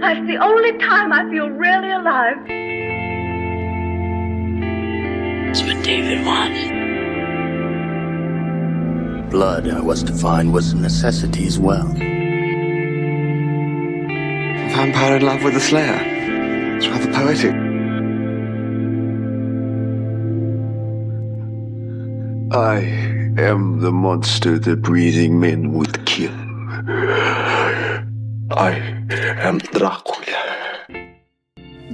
That's the only time I feel really alive. That's what David wanted. Blood, I was to find, was a necessity as well. A vampire in love with a slayer. It's rather poetic. I am the monster the breathing men would kill. I am Dracula.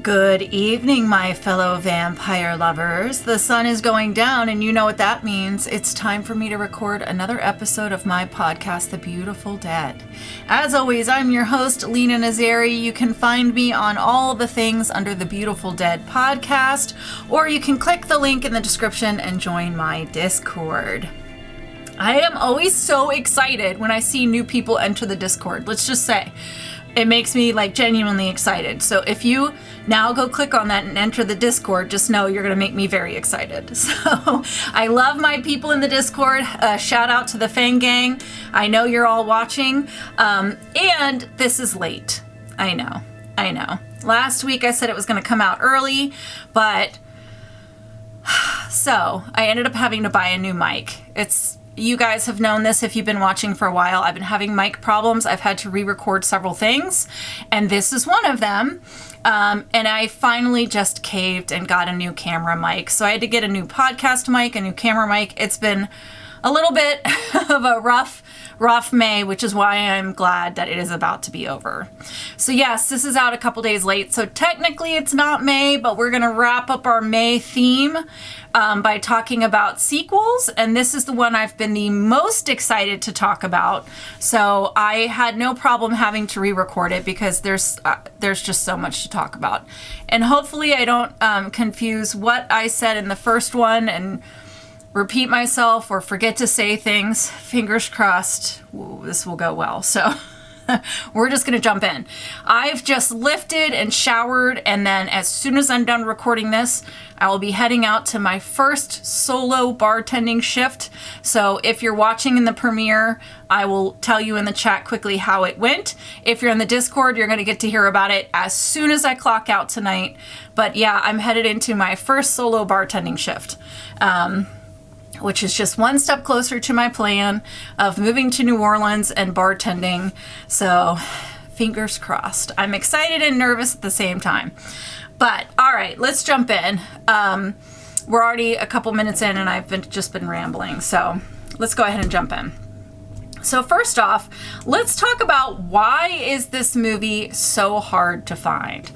Good evening, my fellow vampire lovers. The sun is going down, and you know what that means. It's time for me to record another episode of my podcast, The Beautiful Dead. As always, I'm your host, Lena Nazari. You can find me on all the things under the Beautiful Dead podcast, or you can click the link in the description and join my Discord. I am always so excited when I see new people enter the Discord. Let's just say it makes me genuinely excited. So if you now go click on that and enter the Discord, just know you're going to make me very excited. So I love my people in the Discord. Shout out to the Fang Gang. I know you're all watching. And this is late. I know. Last week I said it was going to come out early, but so I ended up having to buy a new mic. You guys have known this if you've been watching for a while. I've been having mic problems. I've had to re-record several things, and this is one of them. And I finally just caved and got a new camera mic. So I had to get a new podcast mic, a new camera mic. It's been a little bit of a rough May, which is why I'm glad that it is about to be over. So yes, this is out a couple days late. So technically it's not May, but we're going to wrap up our May theme by talking about sequels. And this is the one I've been the most excited to talk about. So I had no problem having to re-record it because there's just so much to talk about. And hopefully I don't confuse what I said in the first one and repeat myself or forget to say things. Fingers crossed, this will go well. So we're just going to jump in. I've just lifted and showered, and then as soon as I'm done recording this, I will be heading out to my first solo bartending shift. So if you're watching in the premiere, I will tell you in the chat quickly how it went. If you're in the Discord, you're going to get to hear about it as soon as I clock out tonight. But yeah, I'm headed into my first solo bartending shift. Which is just one step closer to my plan of moving to New Orleans and bartending. So fingers crossed. I'm excited and nervous at the same time. But all right, let's jump in. We're already a couple minutes in and I've just been rambling. So let's go ahead and jump in. So first off, let's talk about why is this movie so hard to find?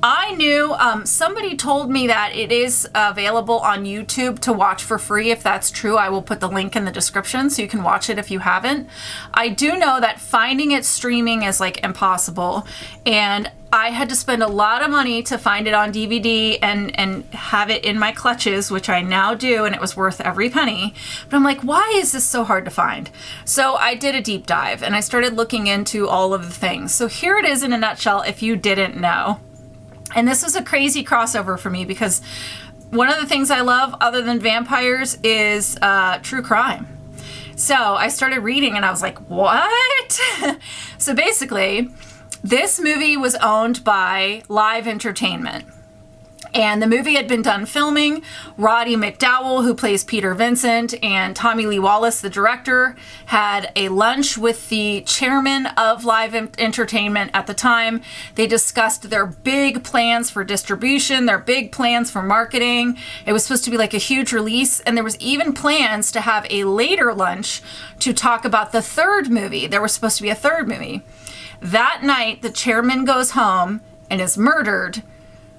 I knew somebody told me that it is available on YouTube to watch for free. If that's true, I will put the link in the description so you can watch it if you haven't. I do know that finding it streaming is impossible, and I had to spend a lot of money to find it on DVD and have it in my clutches, which I now do, and it was worth every penny. But I'm like, why is this so hard to find? So I did a deep dive and I started looking into all of the things. So here it is in a nutshell if you didn't know. And this was a crazy crossover for me because one of the things I love other than vampires is true crime. So I started reading and I was like, what? So basically, this movie was owned by Live Entertainment. And the movie had been done filming. Roddy McDowell, who plays Peter Vincent, and Tommy Lee Wallace, the director, had a lunch with the chairman of Live Entertainment at the time. They discussed their big plans for distribution, their big plans for marketing. It was supposed to be a huge release, and there was even plans to have a later lunch to talk about the third movie. There was supposed to be a third movie. That night, the chairman goes home and is murdered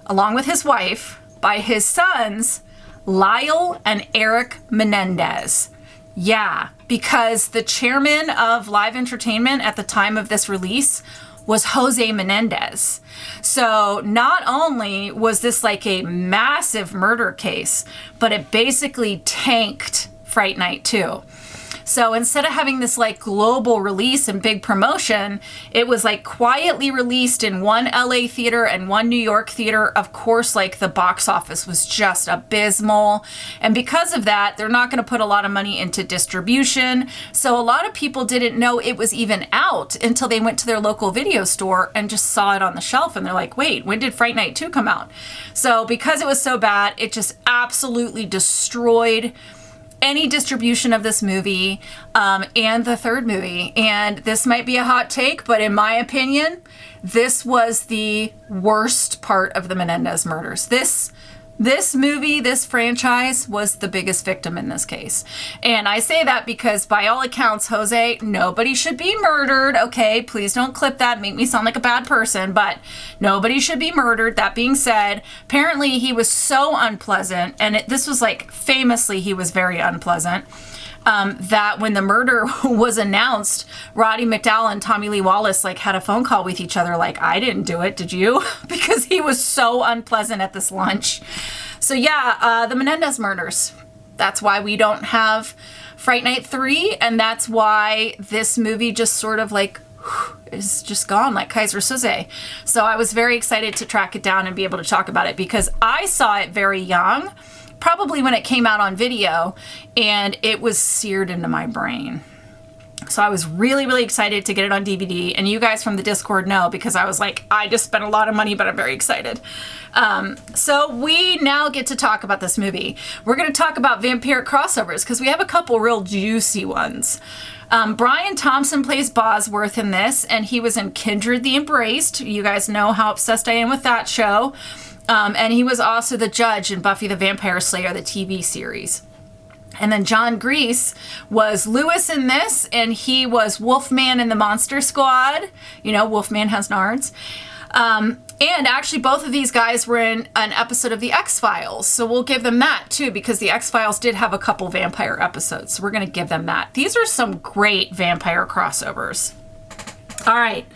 along with his wife, by his sons, Lyle and Eric Menendez. Yeah, because the chairman of Live Entertainment at the time of this release was Jose Menendez. So not only was this a massive murder case, but it basically tanked Fright Night 2. So instead of having this like global release and big promotion, it was like quietly released in one LA theater and one New York theater. Of course, like the box office was just abysmal. And because of that, they're not going to put a lot of money into distribution. So a lot of people didn't know it was even out until they went to their local video store and just saw it on the shelf. And they're like, wait, when did Fright Night 2 come out? So because it was so bad, it just absolutely destroyed any distribution of this movie and the third movie. And this might be a hot take, but in my opinion, this was the worst part of the Menendez murders. This movie, this franchise was the biggest victim in this case. And I say that because by all accounts, Jose, nobody should be murdered. Okay, please don't clip that, make me sound like a bad person, but nobody should be murdered. That being said, apparently he was so unpleasant, and this was like famously he was very unpleasant, that when the murder was announced, Roddy McDowall and Tommy Lee Wallace like had a phone call with each other like, I didn't do it, did you? Because he was so unpleasant at this lunch. So yeah, the Menendez murders. That's why we don't have Fright Night 3, and that's why this movie just sort of like is just gone like Kaiser Soze. So I was very excited to track it down and be able to talk about it because I saw it very young, probably when it came out on video, and it was seared into my brain. So I was really, really excited to get it on DVD, and you guys from the Discord know because I was like, I just spent a lot of money, but I'm very excited. So we now get to talk about this movie. We're going to talk about vampiric crossovers because we have a couple real juicy ones. Brian Thompson plays Bosworth in this, and he was in Kindred the Embraced. You guys know how obsessed I am with that show. And he was also the judge in Buffy the Vampire Slayer, the TV series. And then John Grease was Lewis in this, and he was Wolfman in the Monster Squad. You know, Wolfman has nards. And actually, both of these guys were in an episode of The X-Files. So we'll give them that, too, because The X-Files did have a couple vampire episodes. So we're going to give them that. These are some great vampire crossovers. All right.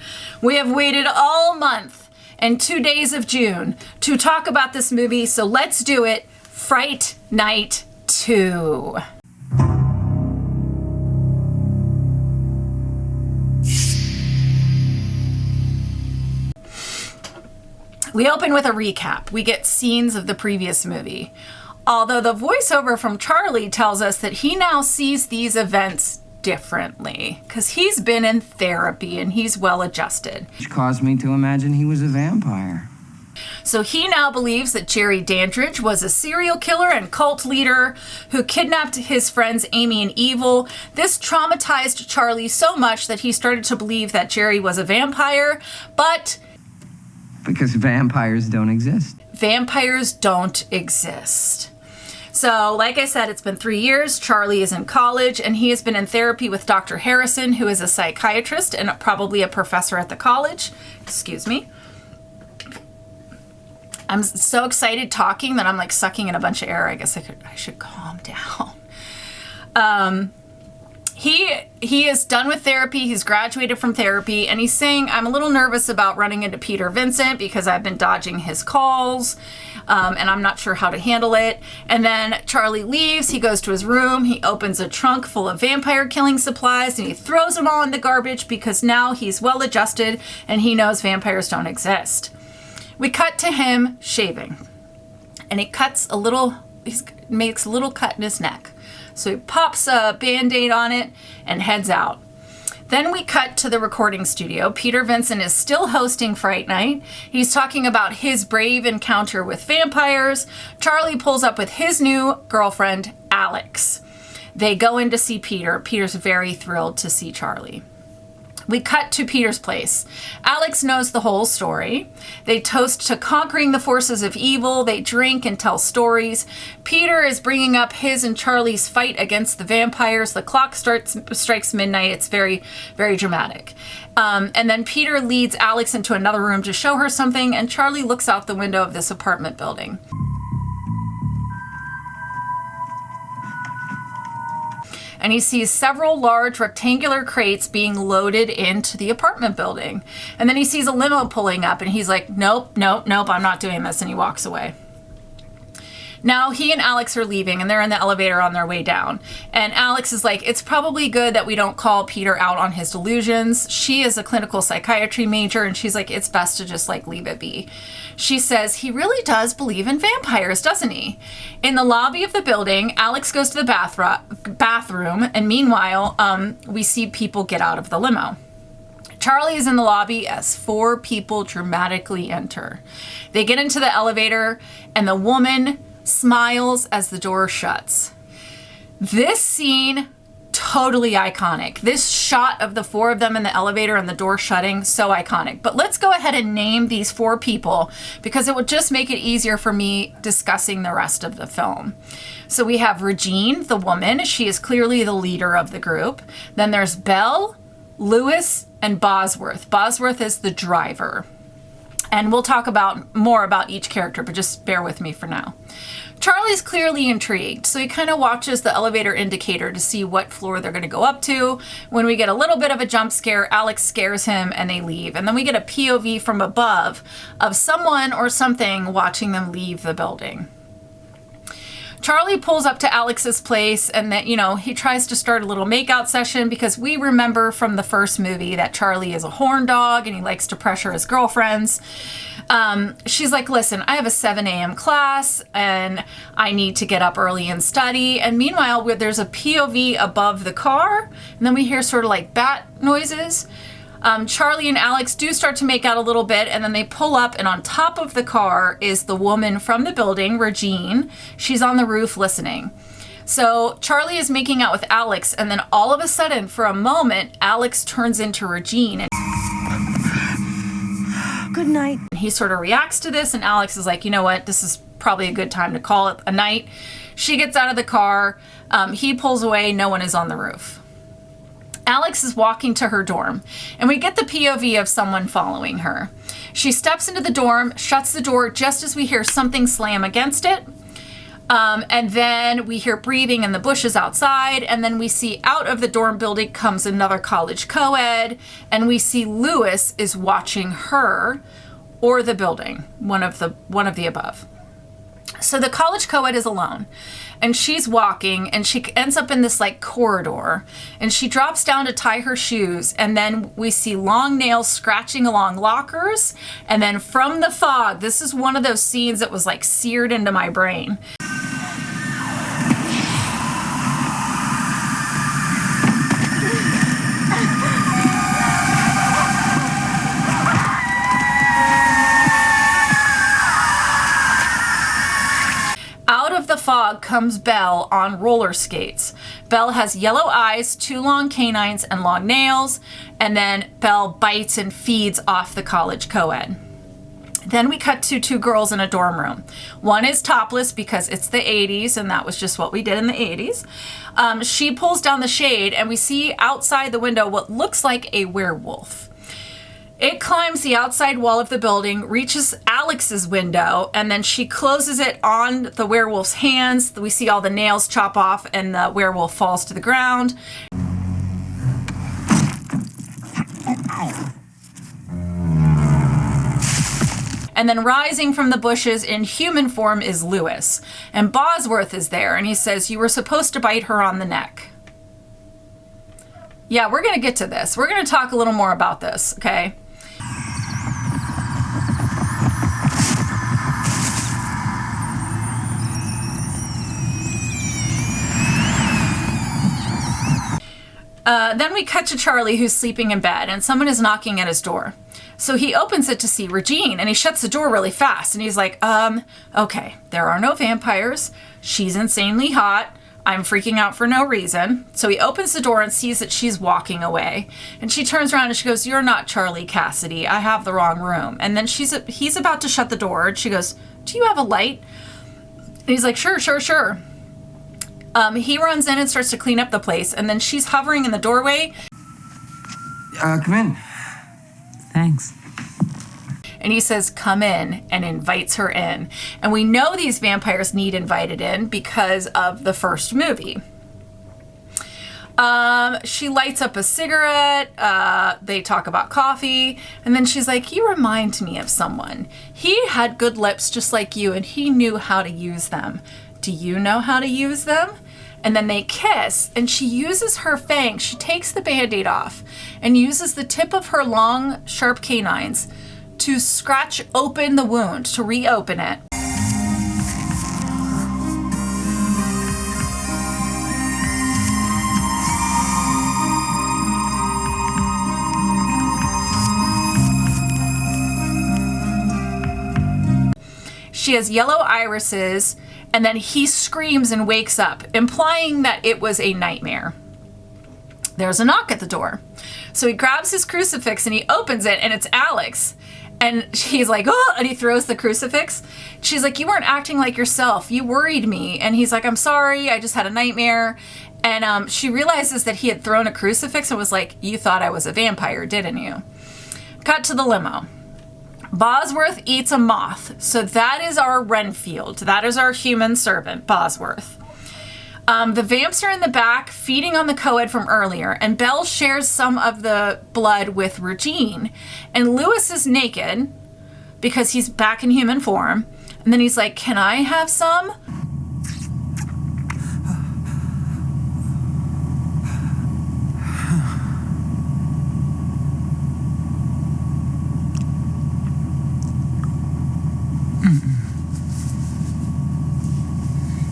We have waited all month and 2 days of June to talk about this movie. So let's do it. Fright Night 2. We open with a recap. We get scenes of the previous movie. Although the voiceover from Charlie tells us that he now sees these events differently because he's been in therapy and he's well adjusted. Which caused me to imagine he was a vampire. So he now believes that Jerry Dandridge was a serial killer and cult leader who kidnapped his friends Amy and Evil. This traumatized Charlie so much that he started to believe that Jerry was a vampire, but because vampires don't exist. Vampires don't exist. So, like I said, it's been 3 years. Charlie is in college, and he has been in therapy with Dr. Harrison, who is a psychiatrist and probably a professor at the college. Excuse me. I'm so excited talking that I'm like sucking in a bunch of air. I guess I should calm down. He is done with therapy. He's graduated from therapy, and he's saying, I'm a little nervous about running into Peter Vincent because I've been dodging his calls, and I'm not sure how to handle it. And then Charlie leaves. He goes to his room. He opens a trunk full of vampire killing supplies, and he throws them all in the garbage because now he's well adjusted, and he knows vampires don't exist. We cut to him shaving, and he makes a little cut in his neck. So he pops a Band-Aid on it and heads out. Then we cut to the recording studio. Peter Vincent is still hosting Fright Night. He's talking about his brave encounter with vampires. Charlie pulls up with his new girlfriend, Alex. They go in to see Peter. Peter's very thrilled to see Charlie. We cut to Peter's place. Alex knows the whole story. They toast to conquering the forces of evil. They drink and tell stories. Peter is bringing up his and Charlie's fight against the vampires. The clock strikes midnight. It's very, very dramatic. And then Peter leads Alex into another room to show her something, and Charlie looks out the window of this apartment building. And he sees several large rectangular crates being loaded into the apartment building. And then he sees a limo pulling up, and he's like, nope, I'm not doing this, and he walks away. Now he and Alex are leaving and they're in the elevator on their way down. And Alex is like, it's probably good that we don't call Peter out on his delusions. She is a clinical psychiatry major and she's like, it's best to just like leave it be. She says, he really does believe in vampires, doesn't he? In the lobby of the building, Alex goes to the bathroom and meanwhile, we see people get out of the limo. Charlie is in the lobby as 4 people dramatically enter. They get into the elevator and the woman smiles as the door shuts. This scene, totally iconic. This shot of the 4 of them in the elevator and the door shutting, so iconic. But let's go ahead and name these 4 people because it would just make it easier for me discussing the rest of the film. So we have Regine, the woman. She is clearly the leader of the group. Then there's Belle, Lewis, and Bosworth. Bosworth is the driver. And we'll talk more about each character, but just bear with me for now. Charlie's clearly intrigued, so he kind of watches the elevator indicator to see what floor they're going to go up to. When we get a little bit of a jump scare, Alex scares him and they leave. And then we get a POV from above of someone or something watching them leave the building. Charlie pulls up to Alex's place and that, he tries to start a little makeout session because we remember from the first movie that Charlie is a horn dog and he likes to pressure his girlfriends. She's like, listen, I have a 7 a.m. class and I need to get up early and study. And meanwhile, there's a POV above the car and then we hear sort of like bat noises. Charlie and Alex do start to make out a little bit and then they pull up and on top of the car is the woman from the building, Regine. She's on the roof listening. So Charlie is making out with Alex and then all of a sudden for a moment, Alex turns into Regine. And Good night. he sort of reacts to this and Alex is like, you know what, this is probably a good time to call it a night. She gets out of the car. He pulls away. No one is on the roof. Alex is walking to her dorm, and we get the POV of someone following her. She steps into the dorm, shuts the door just as we hear something slam against it. And then we hear breathing in the bushes outside, and then we see out of the dorm building comes another college co-ed, and we see Lewis is watching her or the building, one of the above. So the college co-ed is alone. And she's walking and she ends up in this like corridor and she drops down to tie her shoes. And then we see long nails scratching along lockers. And then from the fog, this is one of those scenes that was like seared into my brain. Fog comes Belle on roller skates. Belle has yellow eyes, 2 long canines, and long nails, and then Belle bites and feeds off the college co-ed. Then we cut to 2 girls in a dorm room. One is topless because it's the 80s, and that was just what we did in the 80s. She pulls down the shade, and we see outside the window what looks like a werewolf. It climbs the outside wall of the building, reaches Alex's window, and then she closes it on the werewolf's hands. We see all the nails chop off and the werewolf falls to the ground. And then rising from the bushes in human form is Lewis. And Bosworth is there, and he says, you were supposed to bite her on the neck. Yeah, we're going to get to this. We're going to talk a little more about this, okay? Then we cut to Charlie, who's sleeping in bed, and someone is knocking at his door. So he opens it to see Regine, and he shuts the door really fast. And he's like, okay, there are no vampires. She's insanely hot. I'm freaking out for no reason. So he opens the door and sees that she's walking away. And she turns around and she goes, you're not Charlie Cassidy. I have the wrong room. And then he's about to shut the door. And she goes, do you have a light? And he's like, sure. He runs in and starts to clean up the place. And then she's hovering in the doorway. Come in. Thanks. And he says, come in, and invites her in. And we know these vampires need invited in because of the first movie. She lights up a cigarette. They talk about coffee. And then she's like, you remind me of someone. He had good lips just like you, and he knew how to use them. Do you know how to use them? And then they kiss, and she uses her fangs. She takes the Band-Aid off and uses the tip of her long, sharp canines to scratch open the wound, to reopen it. She has yellow irises, and then he screams and wakes up, implying that it was a nightmare. There's a knock at the door. So he grabs his crucifix and he opens it, and it's Alex. And he's like, oh, and he throws the crucifix. She's like, you weren't acting like yourself. You worried me. And he's like, I'm sorry. I just had a nightmare. And she realizes that he had thrown a crucifix and was like, you thought I was a vampire, didn't you? Cut to the limo. Bosworth eats a moth. So that is our Renfield. That is our human servant, Bosworth. The vamps are in the back feeding on the co-ed from earlier, and Belle shares some of the blood with Regine. And Lewis is naked because he's back in human form. And then he's like, can I have some?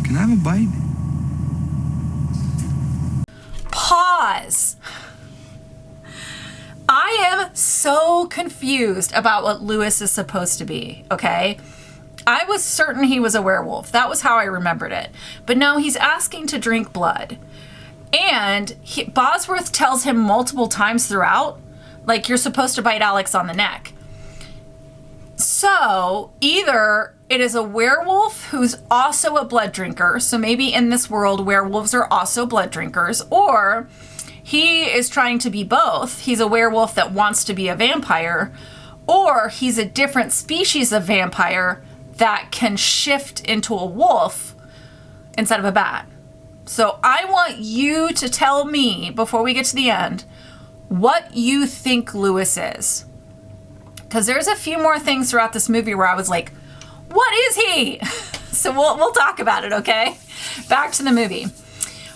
Can I have a bite? Pause. I am so confused about what Lewis is supposed to be, okay? I was certain he was a werewolf. That was how I remembered it. But no, he's asking to drink blood. And Bosworth tells him multiple times throughout, like, you're supposed to bite Alex on the neck. So either it is a werewolf who's also a blood drinker, so maybe in this world werewolves are also blood drinkers, or he is trying to be both. He's a werewolf that wants to be a vampire, or he's a different species of vampire that can shift into a wolf instead of a bat. So I want you to tell me, before we get to the end, what you think Lewis is. Because there's a few more things throughout this movie where I was like, what is he? So we'll talk about it, okay? Back to the movie.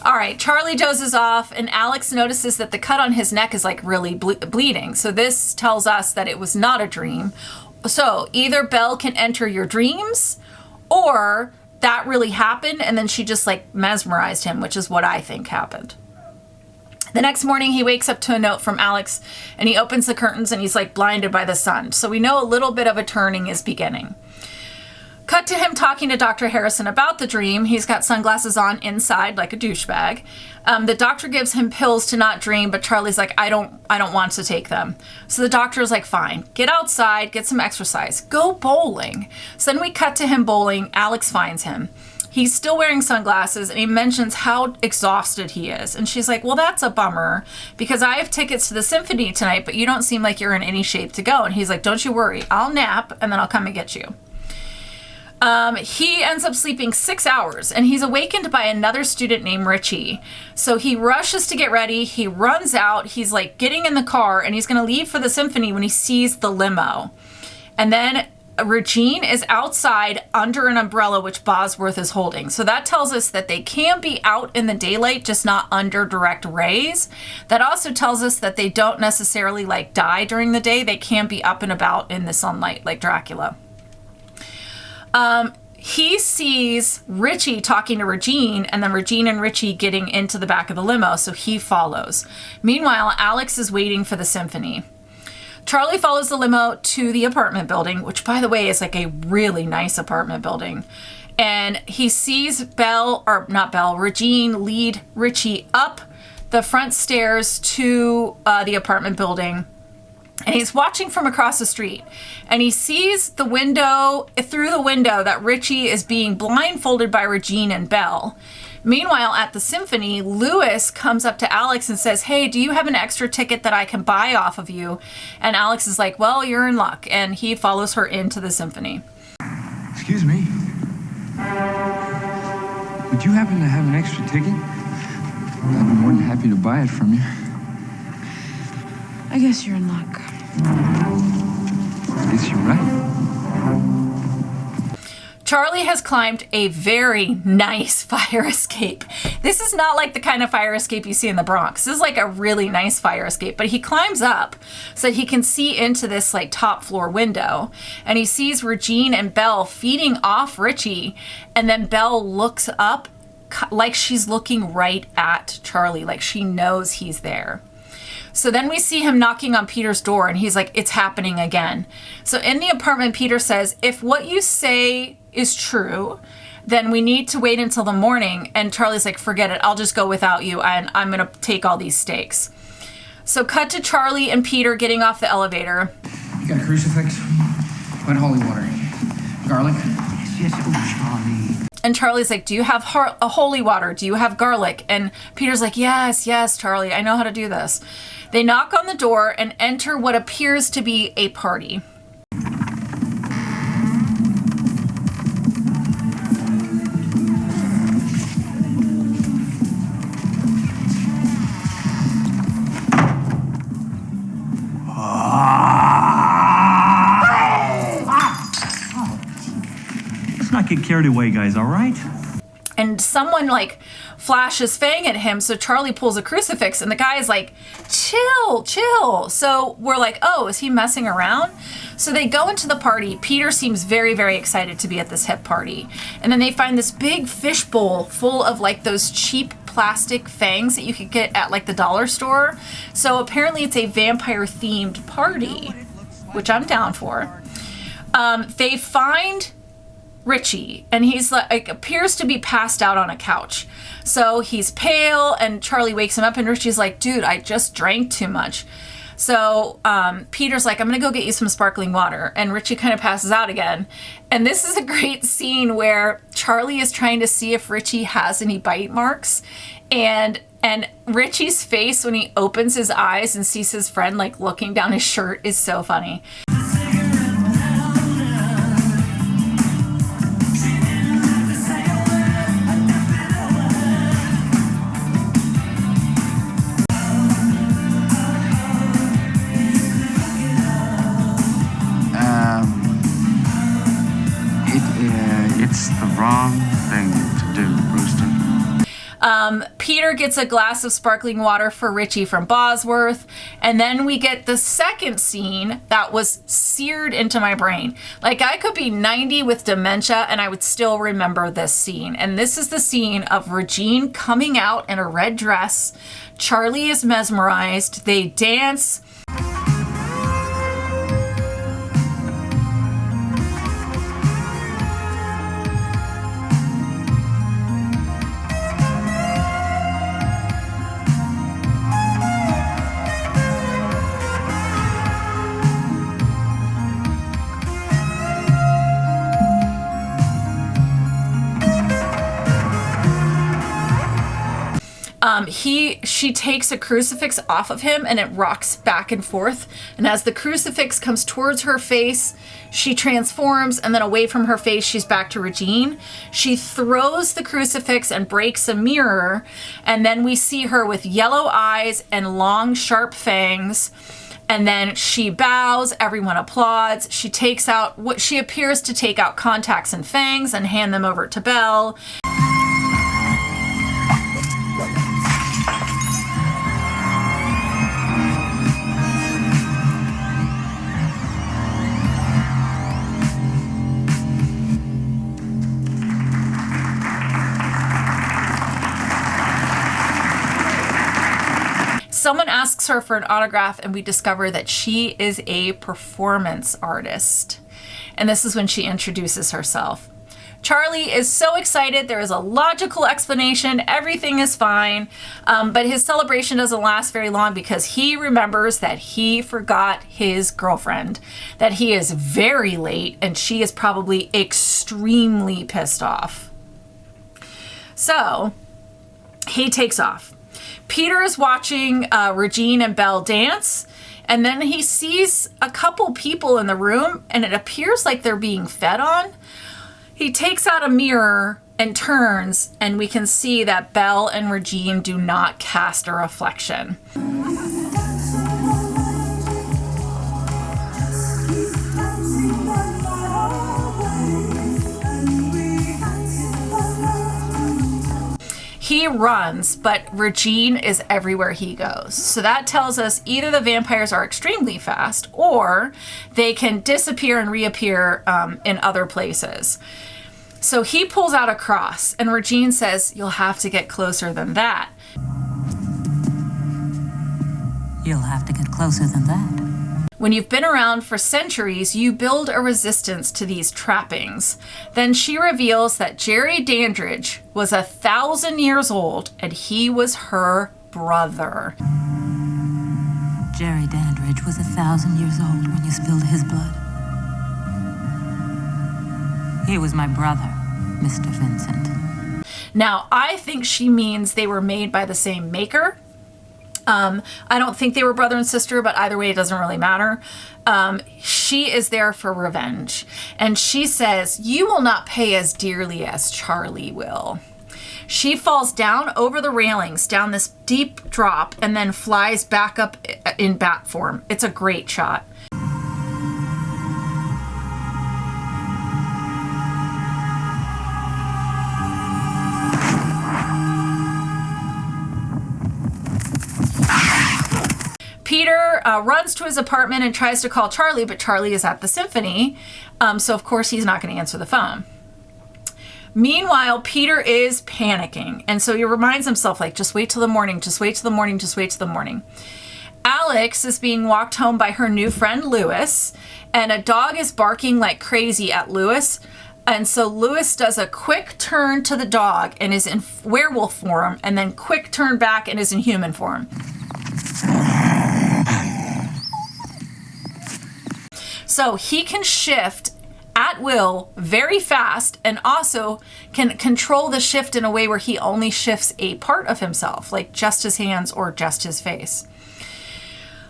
All right, Charlie dozes off, and Alex notices that the cut on his neck is like really bleeding. So this tells us that it was not a dream. So either Belle can enter your dreams, or that really happened, and then she just like mesmerized him, which is what I think happened. The next morning, he wakes up to a note from Alex, and he opens the curtains, and he's like blinded by the sun. So we know a little bit of a turning is beginning. Cut to him talking to Dr. Harrison about the dream. He's got sunglasses on inside like a douchebag. The doctor gives him pills to not dream, but Charlie's like, I don't want to take them. So the doctor is like, fine, get outside, get some exercise, go bowling. So then we cut to him bowling. Alex finds him. He's still wearing sunglasses, and he mentions how exhausted he is. And she's like, well, that's a bummer, because I have tickets to the symphony tonight, but you don't seem like you're in any shape to go. And he's like, don't you worry, I'll nap, and then I'll come and get you. He ends up sleeping 6 hours, and he's awakened by another student named Richie. So he rushes to get ready. He runs out. He's like getting in the car, and he's going to leave for the symphony when he sees the limo. And then Regine is outside under an umbrella, which Bosworth is holding. So that tells us that they can be out in the daylight, just not under direct rays. That also tells us that they don't necessarily like die during the day. They can be up and about in the sunlight like Dracula. He sees Richie talking to Regine, and then Regine and Richie getting into the back of the limo, so he follows. Meanwhile, Alex is waiting for the symphony. Charlie follows the limo to the apartment building, which, by the way, is like a really nice apartment building. And he sees Regine lead Richie up the front stairs to the apartment building. And he's watching from across the street. And he sees through the window that Richie is being blindfolded by Regine and Belle. Meanwhile, at the symphony, Lewis comes up to Alex and says, hey, do you have an extra ticket that I can buy off of you? And Alex is like, well, you're in luck. And he follows her into the symphony. Excuse me. Would you happen to have an extra ticket? I'd be more than happy to buy it from you. I guess you're in luck. I guess you're right. Charlie has climbed a very nice fire escape. This is not like the kind of fire escape you see in the Bronx. This is like a really nice fire escape, but he climbs up so that he can see into this like top floor window, and he sees Regine and Belle feeding off Richie, and then Belle looks up like she's looking right at Charlie, like she knows he's there. So then we see him knocking on Peter's door, and he's like, it's happening again. So in the apartment, Peter says, if what you say is true, then we need to wait until the morning. And Charlie's like, forget it. I'll just go without you, and I'm going to take all these stakes. So cut to Charlie and Peter getting off the elevator. You got a crucifix? What holy water? Garlic? Yes, oh, Charlie. And Charlie's like, do you have a holy water? Do you have garlic? And Peter's like, yes, Charlie, I know how to do this. They knock on the door and enter what appears to be a party. Let's not get carried away, guys, all right? And someone like flashes Fang at him, so Charlie pulls a crucifix, and the guy is like, chill. So we're like, oh, is he messing around? So they go into the party. Peter seems very, very excited to be at this hip party. And then they find this big fish bowl full of like those cheap plastic fangs that you could get at like the dollar store. So apparently it's a vampire themed party, which I'm down for. They find Richie, and he's like appears to be passed out on a couch. So he's pale, and Charlie wakes him up, and Richie's like, dude, I just drank too much. So Peter's like, I'm gonna go get you some sparkling water, and Richie kind of passes out again. And this is a great scene where Charlie is trying to see if Richie has any bite marks, and Richie's face when he opens his eyes and sees his friend like looking down his shirt is so funny. It's the wrong thing to do, Brewster. Peter gets a glass of sparkling water for Richie from Bosworth, and then we get the second scene that was seared into my brain. Like, I could be 90 with dementia and I would still remember this scene. And this is the scene of Regine coming out in a red dress. Charlie is mesmerized. They dance. She takes a crucifix off of him, and it rocks back and forth. And as the crucifix comes towards her face, she transforms, and then away from her face, she's back to Regine. She throws the crucifix and breaks a mirror. And then we see her with yellow eyes and long, sharp fangs. And then she bows, everyone applauds. She takes out what she appears to take out contacts and fangs and hand them over to Belle. Someone asks her for an autograph, and we discover that she is a performance artist. And this is when she introduces herself. Charlie is so excited. There is a logical explanation. Everything is fine. But his celebration doesn't last very long because he remembers that he forgot his girlfriend, that he is very late, and she is probably extremely pissed off. So he takes off. Peter is watching Regine and Belle dance, and then he sees a couple people in the room, and it appears like they're being fed on. He takes out a mirror and turns, and we can see that Belle and Regine do not cast a reflection. He runs, but Regine is everywhere he goes. So that tells us either the vampires are extremely fast or they can disappear and reappear in other places. So he pulls out a cross, and Regine says, "You'll have to get closer than that." You'll have to get closer than that. When you've been around for centuries, you build a resistance to these trappings. Then she reveals that Jerry Dandridge was 1,000 years old, and he was her brother. Jerry Dandridge was 1,000 years old when you spilled his blood. He was my brother, Mr. Vincent. Now, I think she means they were made by the same maker. I don't think they were brother and sister, but either way, it doesn't really matter. She is there for revenge. And she says, "You will not pay as dearly as Charlie will." She falls down over the railings, down this deep drop, and then flies back up in bat form. It's a great shot. Peter runs to his apartment and tries to call Charlie, but Charlie is at the symphony, so of course he's not going to answer the phone. Meanwhile, Peter is panicking, and so he reminds himself, like, just wait till the morning, just wait till the morning, just wait till the morning. Alex is being walked home by her new friend Lewis, and a dog is barking like crazy at Lewis, and so Lewis does a quick turn to the dog and is in werewolf form, and then quick turn back and is in human form. So he can shift at will very fast, and also can control the shift in a way where he only shifts a part of himself, like just his hands or just his face.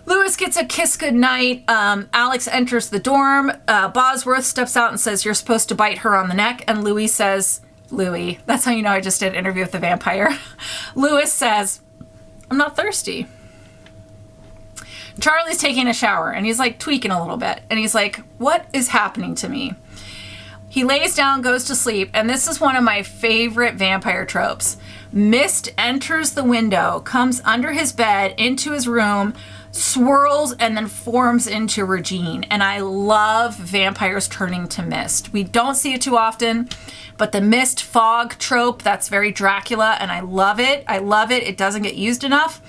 Lewis gets a kiss goodnight. Alex enters the dorm. Bosworth steps out and says, "You're supposed to bite her on the neck." And Louis says, Louis, that's how you know I just did an interview with the vampire. Lewis says, "I'm not thirsty." Charlie's taking a shower and he's like tweaking a little bit. And he's like, "What is happening to me?" He lays down, goes to sleep. And this is one of my favorite vampire tropes. Mist enters the window, comes under his bed, into his room, swirls, and then forms into Regine. And I love vampires turning to mist. We don't see it too often, but the mist fog trope, that's very Dracula, and I love it. I love it. It doesn't get used enough.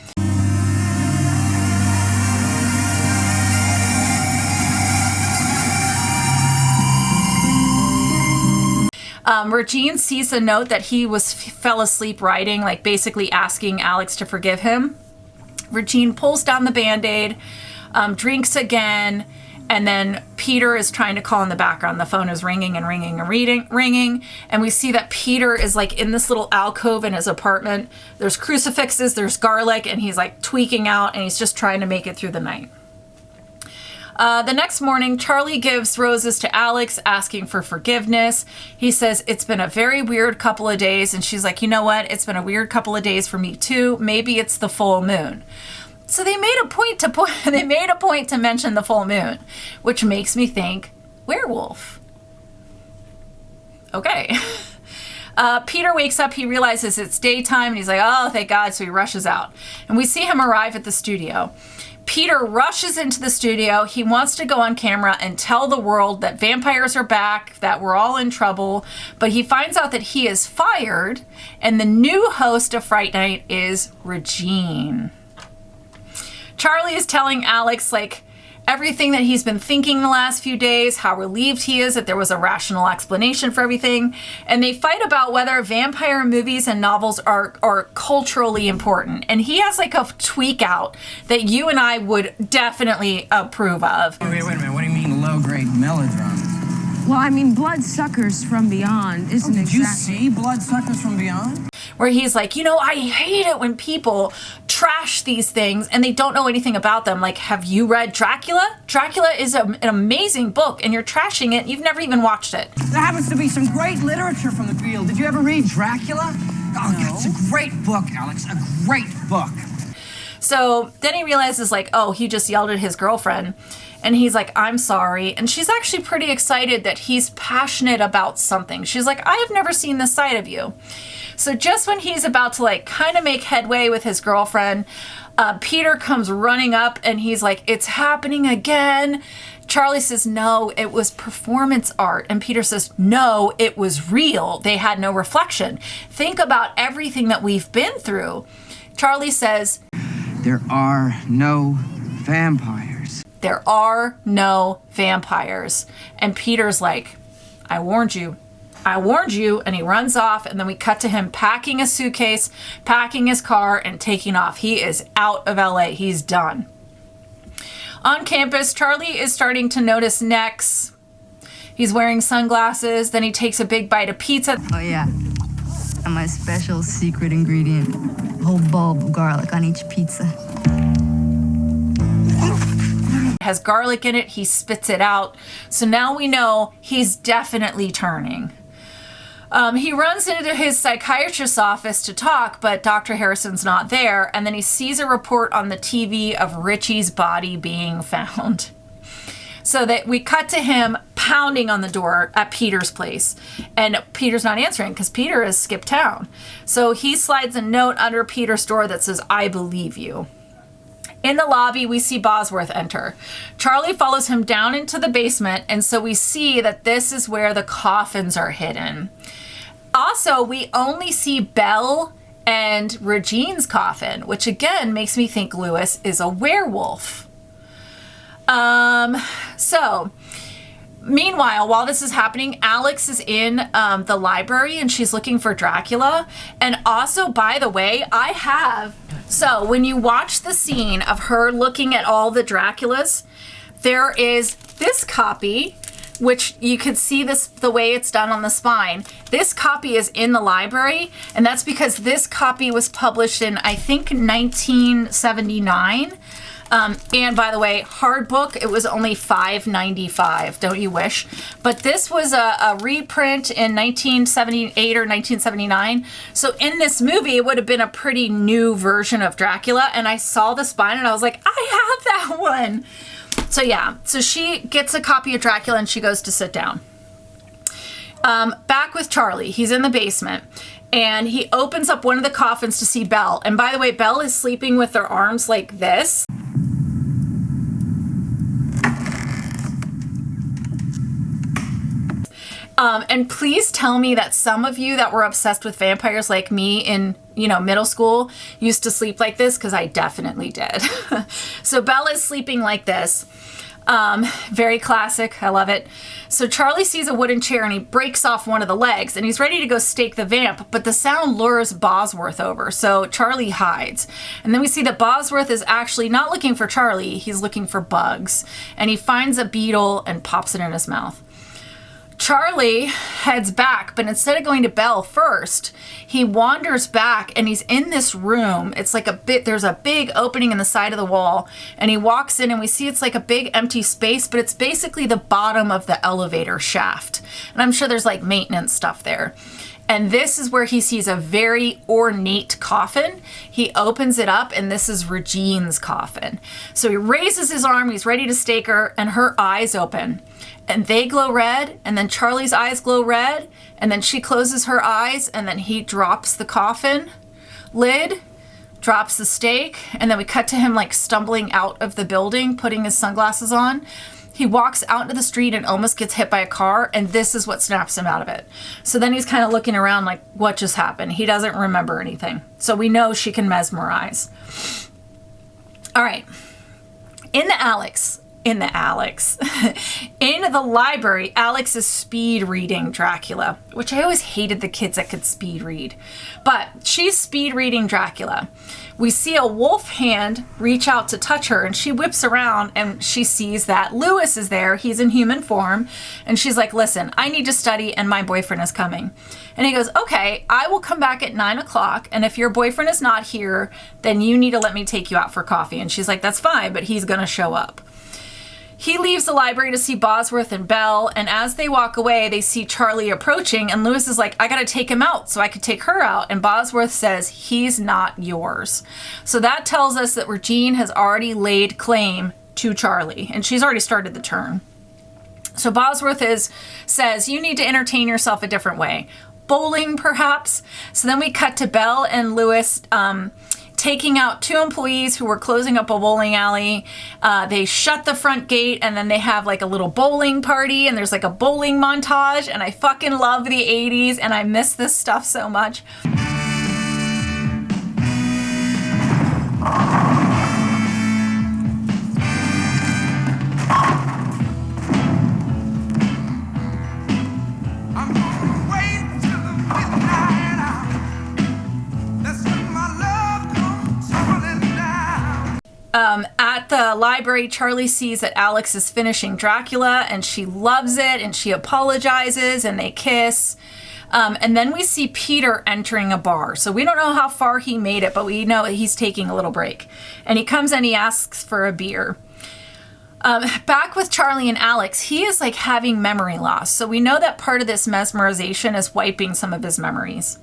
Regine sees a note that he fell asleep writing, like basically asking Alex to forgive him. Regine pulls down the Band-Aid, drinks again, and then Peter is trying to call in the background. The phone is ringing and ringing and ringing, and we see that Peter is like in this little alcove in his apartment. There's crucifixes, there's garlic, and he's like tweaking out, and he's just trying to make it through the night. The next morning, Charlie gives roses to Alex, asking for forgiveness. He says, "It's been a very weird couple of days." And she's like, "You know what? It's been a weird couple of days for me too. Maybe it's the full moon." So they made a point to mention the full moon, which makes me think werewolf. Okay. Peter wakes up, he realizes it's daytime, and he's like, "Oh, thank God," so he rushes out. And we see him arrive at the studio. Peter rushes into the studio. He wants to go on camera and tell the world that vampires are back, that we're all in trouble, but he finds out that he is fired, and the new host of Fright Night is Regine. Charlie is telling Alex, like, everything that he's been thinking the last few days, how relieved he is that there was a rational explanation for everything. And they fight about whether vampire movies and novels are culturally important. And he has like a tweak out that you and I would definitely approve of. Wait a minute. What do you mean low-grade melodramas? Well, I mean, Bloodsuckers from Beyond isn't Did exactly... you see Bloodsuckers from Beyond? where he's like, you know, I hate it when people trash these things and they don't know anything about them. Like, have you read Dracula? Dracula is an amazing book and you're trashing it. You've never even watched it. There happens to be some great literature from the field. Did you ever read Dracula? Oh, No. it's a great book, Alex. A great book. So then he realizes, like, oh, he just yelled at his girlfriend. And he's like, I'm sorry. And she's actually pretty excited that he's passionate about something. She's like, I have never seen this side of you. So just when he's about to, like, kind of make headway with his girlfriend, Peter comes running up and he's like, it's happening again. Charlie says, no, it was performance art. And Peter says, no, it was real. They had no reflection. Think about everything that we've been through. Charlie says, There are no vampires. there are no vampires. And Peter's like, I warned you. I warned you. And he runs off. And then we cut to him packing a suitcase, packing his car, and taking off. He is out of LA. He's done. On campus, Charlie is starting to notice necks. He's wearing sunglasses. Then he takes a big bite of pizza. Oh, yeah. And my special secret ingredient, a whole bulb of garlic on each pizza. Has garlic in it. He spits it out. So now we know he's definitely turning. He runs into his psychiatrist's office to talk, but Dr. Harrison's not there. And then he sees a report on the TV of Richie's body being found. So that we cut to him pounding on the door at Peter's place. And Peter's not answering because Peter has skipped town. So he slides a note under Peter's door that says, I believe you. In the lobby, we see Bosworth enter. Charlie follows him down into the basement, and so we see that this is where the coffins are hidden. Also, we only see Belle and Regine's coffin, which again makes me think Lewis is a werewolf. Meanwhile, while this is happening, Alex is in the library and she's looking for Dracula. And also, by the way, so when you watch the scene of her looking at all the Draculas, there is this copy, which you could see the way it's done on the spine. This copy is in the library, and that's because this copy was published in, I think, 1979. And by the way, hard book, it was only $5.95. Don't you wish? But this was a reprint in 1978 or 1979. So in this movie, it would have been a pretty new version of Dracula. And I saw the spine and I was like, I have that one. So yeah, so she gets a copy of Dracula and she goes to sit down. Back with Charlie. He's in the basement. And he opens up one of the coffins to see Belle. And by the way, Belle is sleeping with her arms like this. And please tell me that some of you that were obsessed with vampires like me in, middle school used to sleep like this, because I definitely did. So Belle is sleeping like this. Very classic. I love it. So Charlie sees a wooden chair and he breaks off one of the legs and he's ready to go stake the vamp, but the sound lures Bosworth over. So Charlie hides. And then we see that Bosworth is actually not looking for Charlie. He's looking for bugs. And he finds a beetle and pops it in his mouth. Charlie heads back, but instead of going to Belle first, he wanders back and he's in this room. It's like there's a big opening in the side of the wall, and he walks in and we see it's like a big empty space, but it's basically the bottom of the elevator shaft. And I'm sure there's like maintenance stuff there. And this is where he sees a very ornate coffin. He opens it up and this is Regine's coffin. So he raises his arm, he's ready to stake her, and her eyes open. And they glow red, and then Charlie's eyes glow red, and then she closes her eyes, and then he drops the coffin lid, drops the stake, and then we cut to him like stumbling out of the building, putting his sunglasses on. He walks out into the street and almost gets hit by a car, and this is what snaps him out of it. So then he's kind of looking around like, what just happened? He doesn't remember anything. So we know she can mesmerize. All right. In the Alex, in the Alex. In the library, Alex is speed reading Dracula, which I always hated the kids that could speed read. But she's speed reading Dracula. We see a wolf hand reach out to touch her, and she whips around and she sees that Lewis is there. He's in human form. And she's like, listen, I need to study and my boyfriend is coming. And he goes, okay, I will come back at 9 o'clock. And if your boyfriend is not here, then you need to let me take you out for coffee. And she's like, that's fine, but he's going to show up. He leaves the library to see Bosworth and Belle, and as they walk away, they see Charlie approaching, and Lewis is like, I gotta take him out so I could take her out, and Bosworth says, he's not yours. So that tells us that Regine has already laid claim to Charlie, and she's already started the turn. So Bosworth says, you need to entertain yourself a different way. Bowling, perhaps? So then we cut to Belle and Lewis taking out 2 employees who were closing up a bowling alley. They shut the front gate, and then they have like a little bowling party, and there's like a bowling montage, and I fucking love the 80s, and I miss this stuff so much. At the library, Charlie sees that Alex is finishing Dracula, and she loves it, and she apologizes, and they kiss. And then we see Peter entering a bar. So we don't know how far he made it, but we know he's taking a little break. And he comes and he asks for a beer. Back with Charlie and Alex, he is like having memory loss. So we know that part of this mesmerization is wiping some of his memories.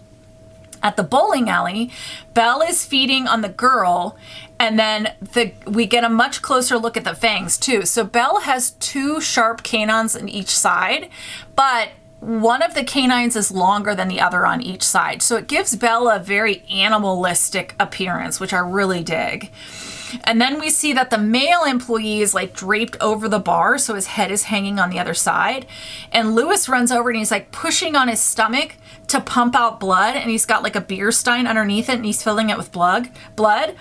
At the bowling alley, Belle is feeding on the girl, and then we get a much closer look at the fangs too. So Belle has 2 sharp canines on each side, but one of the canines is longer than the other on each side. So it gives Belle a very animalistic appearance, which I really dig. And then we see that the male employee is like draped over the bar, so his head is hanging on the other side. And Lewis runs over and he's like pushing on his stomach to pump out blood, and he's got like a beer stein underneath it, and he's filling it with blood.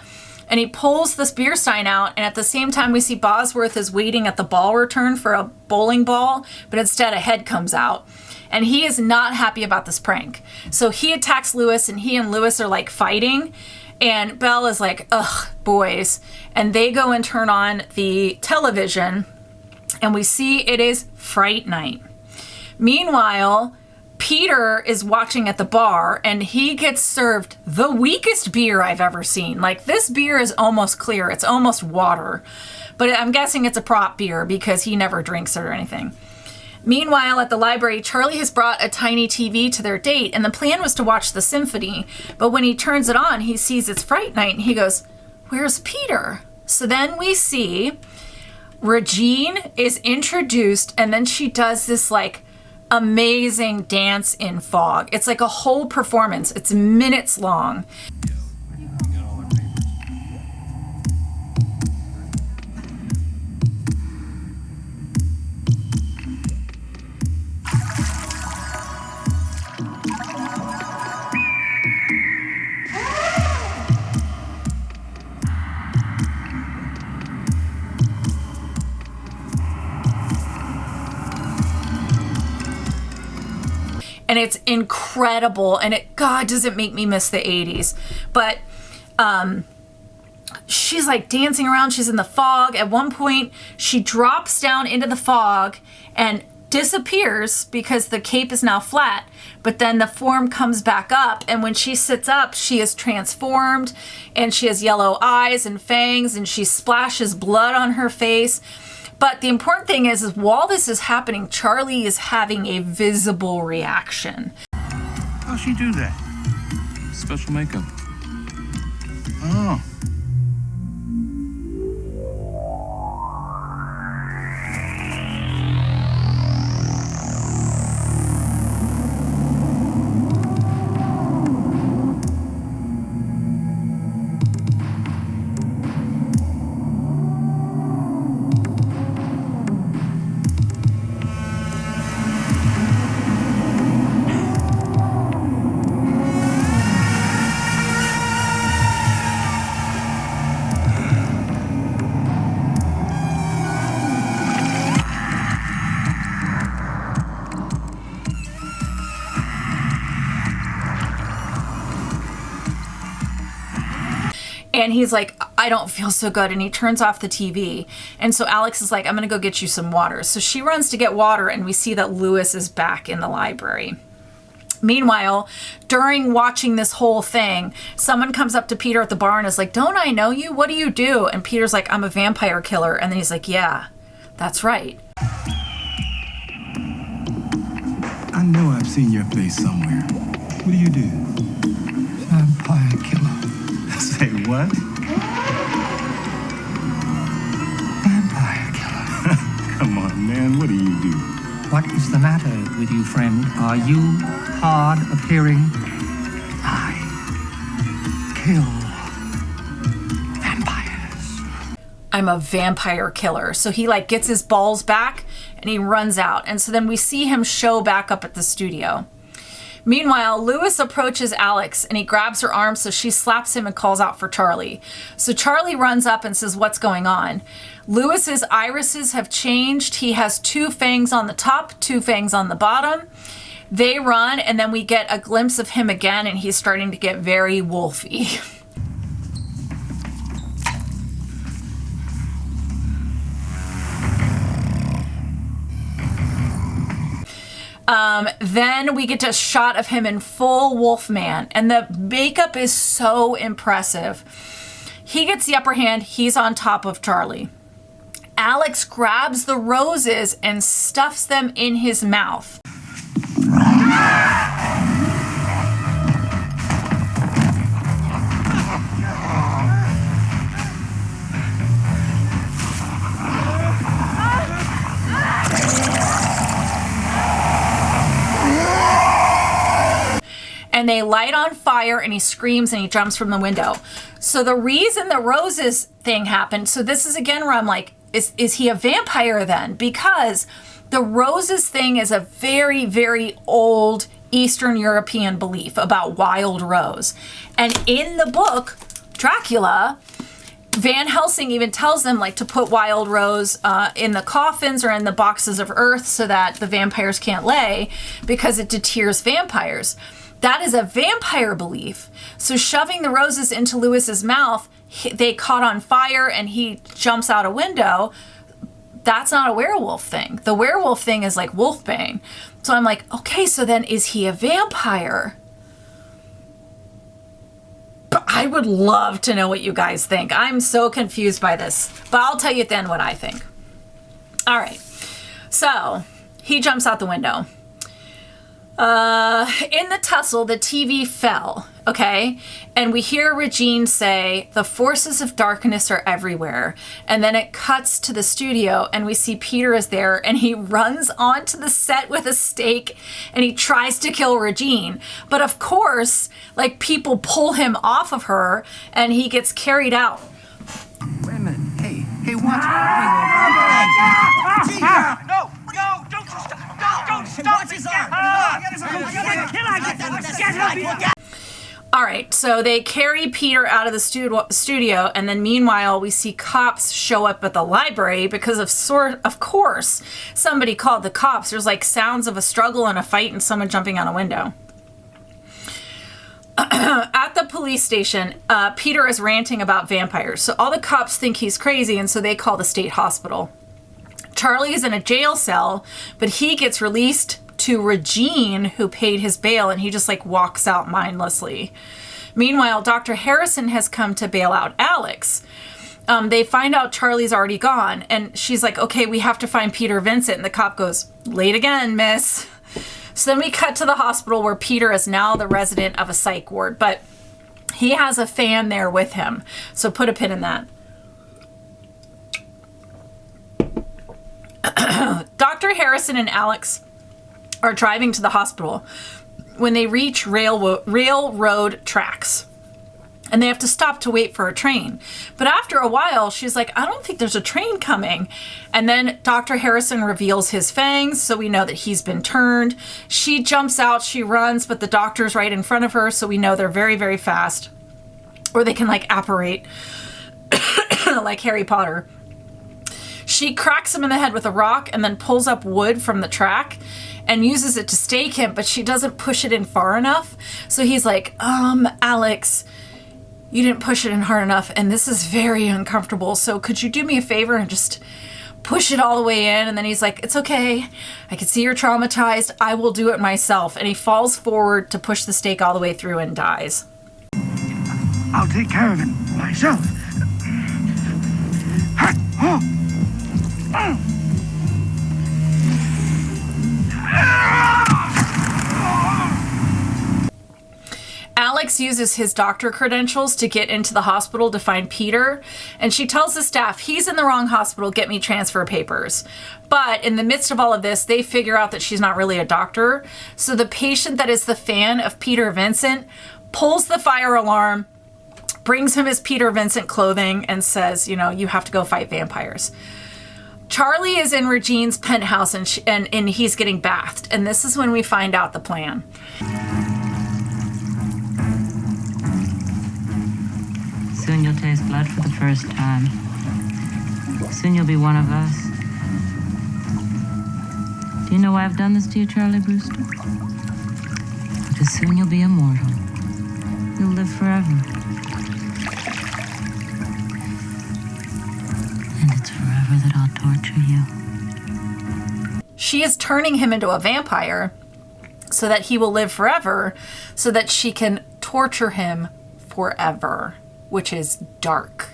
And he pulls this beer stein out, and at the same time we see Bosworth is waiting at the ball return for a bowling ball, but instead a head comes out. And he is not happy about this prank. So he attacks Lewis, and he and Lewis are like fighting. And Belle is like, ugh, boys. And they go and turn on the television, and we see it is Fright Night. Meanwhile, Peter is watching at the bar, and he gets served the weakest beer I've ever seen. Like, this beer is almost clear. It's almost water. But I'm guessing it's a prop beer because he never drinks it or anything. Meanwhile, at the library, Charlie has brought a tiny TV to their date, and the plan was to watch the symphony. But when he turns it on, he sees it's Fright Night, and he goes, where's Peter? So then we see Regine is introduced, and then she does this, like, amazing dance in fog. It's like a whole performance. It's minutes long. And it's incredible, and God, does it make me miss the 80s. But she's like dancing around, she's in the fog. At one point, she drops down into the fog and disappears because the cape is now flat, but then the form comes back up, and when she sits up, she is transformed, and she has yellow eyes and fangs, and she splashes blood on her face. But the important thing is while this is happening, Charlie is having a visible reaction. How'd she do that? Special makeup. Oh. And he's like, I don't feel so good. And he turns off the TV. And so Alex is like, I'm going to go get you some water. So she runs to get water, and we see that Lewis is back in the library. Meanwhile, during watching this whole thing, someone comes up to Peter at the bar and is like, don't I know you? What do you do? And Peter's like, I'm a vampire killer. And then he's like, yeah, that's right. I know I've seen your face somewhere. What do you do? Vampire killer. Say what? Vampire killer. Come on, man. What do you do? What is the matter with you, friend? Are you hard of hearing? I kill vampires. I'm a vampire killer. So he like gets his balls back and he runs out. And so then we see him show back up at the studio. Meanwhile, Lewis approaches Alex and he grabs her arm, so she slaps him and calls out for Charlie. So Charlie runs up and says, what's going on? Lewis's irises have changed. He has 2 fangs on the top, 2 fangs on the bottom. They run, and then we get a glimpse of him again, and he's starting to get very wolfy. Then we get a shot of him in full Wolfman, and the makeup is so impressive. He gets the upper hand. He's on top of Charlie. Alex grabs the roses and stuffs them in his mouth. And they light on fire, and he screams and he jumps from the window. So the reason the roses thing happened, so this is again where I'm like, is he a vampire then? Because the roses thing is a very, very old Eastern European belief about wild rose. And in the book, Dracula, Van Helsing even tells them like to put wild rose in the coffins or in the boxes of earth so that the vampires can't lay, because it deters vampires. That is a vampire belief. So shoving the roses into Lewis's mouth, they caught on fire and he jumps out a window. That's not a werewolf thing. The werewolf thing is like wolfbane. So I'm like, okay, so then is he a vampire? But I would love to know what you guys think. I'm so confused by this, but I'll tell you then what I think. All right, so he jumps out the window. In the tussle, the TV fell, okay? And we hear Regine say, the forces of darkness are everywhere. And then it cuts to the studio and we see Peter is there and he runs onto the set with a stake and he tries to kill Regine. But of course, like people pull him off of her and he gets carried out. Wait a minute. Hey, watch. No, don't you stop. Don't stop. Watch his arm. All right, so they carry Peter out of the studio, and then meanwhile, we see cops show up at the library because of course, somebody called the cops. There's like sounds of a struggle and a fight and someone jumping out a window. At the police station, Peter is ranting about vampires. So all the cops think he's crazy, and so they call the state hospital. Charlie is in a jail cell, but he gets released to Regine, who paid his bail, and he just like walks out mindlessly. Meanwhile, Dr. Harrison has come to bail out Alex. They find out Charlie's already gone, and she's like, okay, we have to find Peter Vincent. And the cop goes, late again, miss. So then we cut to the hospital where Peter is now the resident of a psych ward, but he has a fan there with him. So put a pin in that. Dr. Harrison and Alex are driving to the hospital when they reach railroad tracks. And they have to stop to wait for a train. But after a while, she's like, I don't think there's a train coming. And then Dr. Harrison reveals his fangs, so we know that he's been turned. She jumps out, she runs, but the doctor's right in front of her, so we know they're very, very fast. Or they can like apparate like Harry Potter. She cracks him in the head with a rock and then pulls up wood from the track and uses it to stake him, but she doesn't push it in far enough. So he's like, Alex, you didn't push it in hard enough, and this is very uncomfortable. So could you do me a favor and just push it all the way in? And then he's like, it's okay. I can see you're traumatized. I will do it myself. And he falls forward to push the stake all the way through and dies. I'll take care of it myself. Alex uses his doctor credentials to get into the hospital to find Peter, and she tells the staff, he's in the wrong hospital, get me transfer papers. But in the midst of all of this, they figure out that she's not really a doctor. So the patient that is the fan of Peter Vincent pulls the fire alarm, brings him his Peter Vincent clothing, and says, you know, you have to go fight vampires. Charlie is in Regine's penthouse, and he's getting bathed. And this is when we find out the plan. Soon you'll taste blood for the first time. Soon you'll be one of us. Do you know why I've done this to you, Charlie Brewster? Because soon you'll be immortal. You'll live forever. And it's forever that I'll torture you. She is turning him into a vampire so that he will live forever, so that she can torture him forever. Which is dark.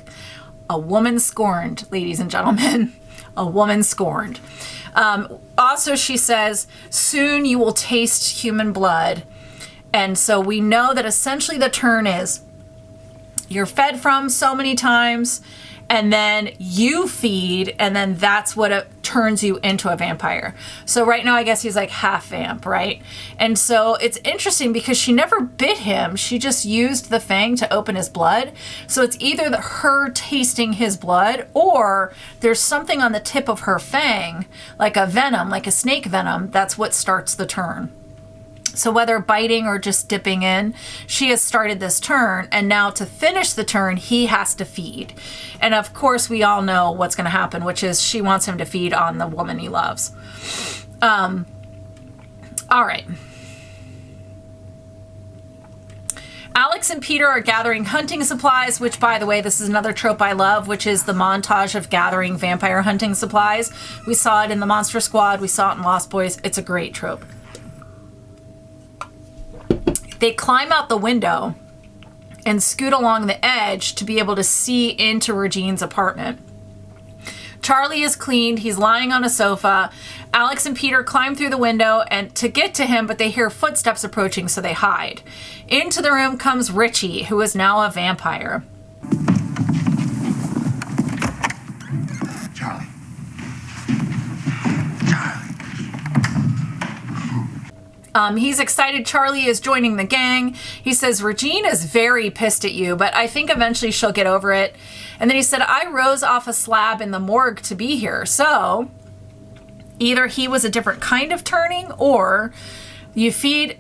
A woman scorned, ladies and gentlemen. A woman scorned. Also, she says, soon you will taste human blood. And so we know that essentially the turn is you're fed from so many times, and then you feed, and then that's what turns you into a vampire. So right now, I guess he's like half vamp, right? And so it's interesting because she never bit him. She just used the fang to open his blood. So it's either her tasting his blood, or there's something on the tip of her fang, like a venom, like a snake venom. That's what starts the turn. So whether biting or just dipping in, she has started this turn, and now to finish the turn, he has to feed. And of course, we all know what's going to happen, which is she wants him to feed on the woman he loves. All right. Alex and Peter are gathering hunting supplies, which, by the way, this is another trope I love, which is the montage of gathering vampire hunting supplies. We saw it in the Monster Squad. We saw it in Lost Boys. It's a great trope. They climb out the window and scoot along the edge to be able to see into Regine's apartment. Charlie is cleaned. He's lying on a sofa. Alex and Peter climb through the window and to get to him, but they hear footsteps approaching, so they hide. Into the room comes Richie, who is now a vampire. Charlie. He's excited Charlie is joining the gang. He says, Regine is very pissed at you, but I think eventually she'll get over it. And then he said, I rose off a slab in the morgue to be here. So either he was a different kind of turning, or you feed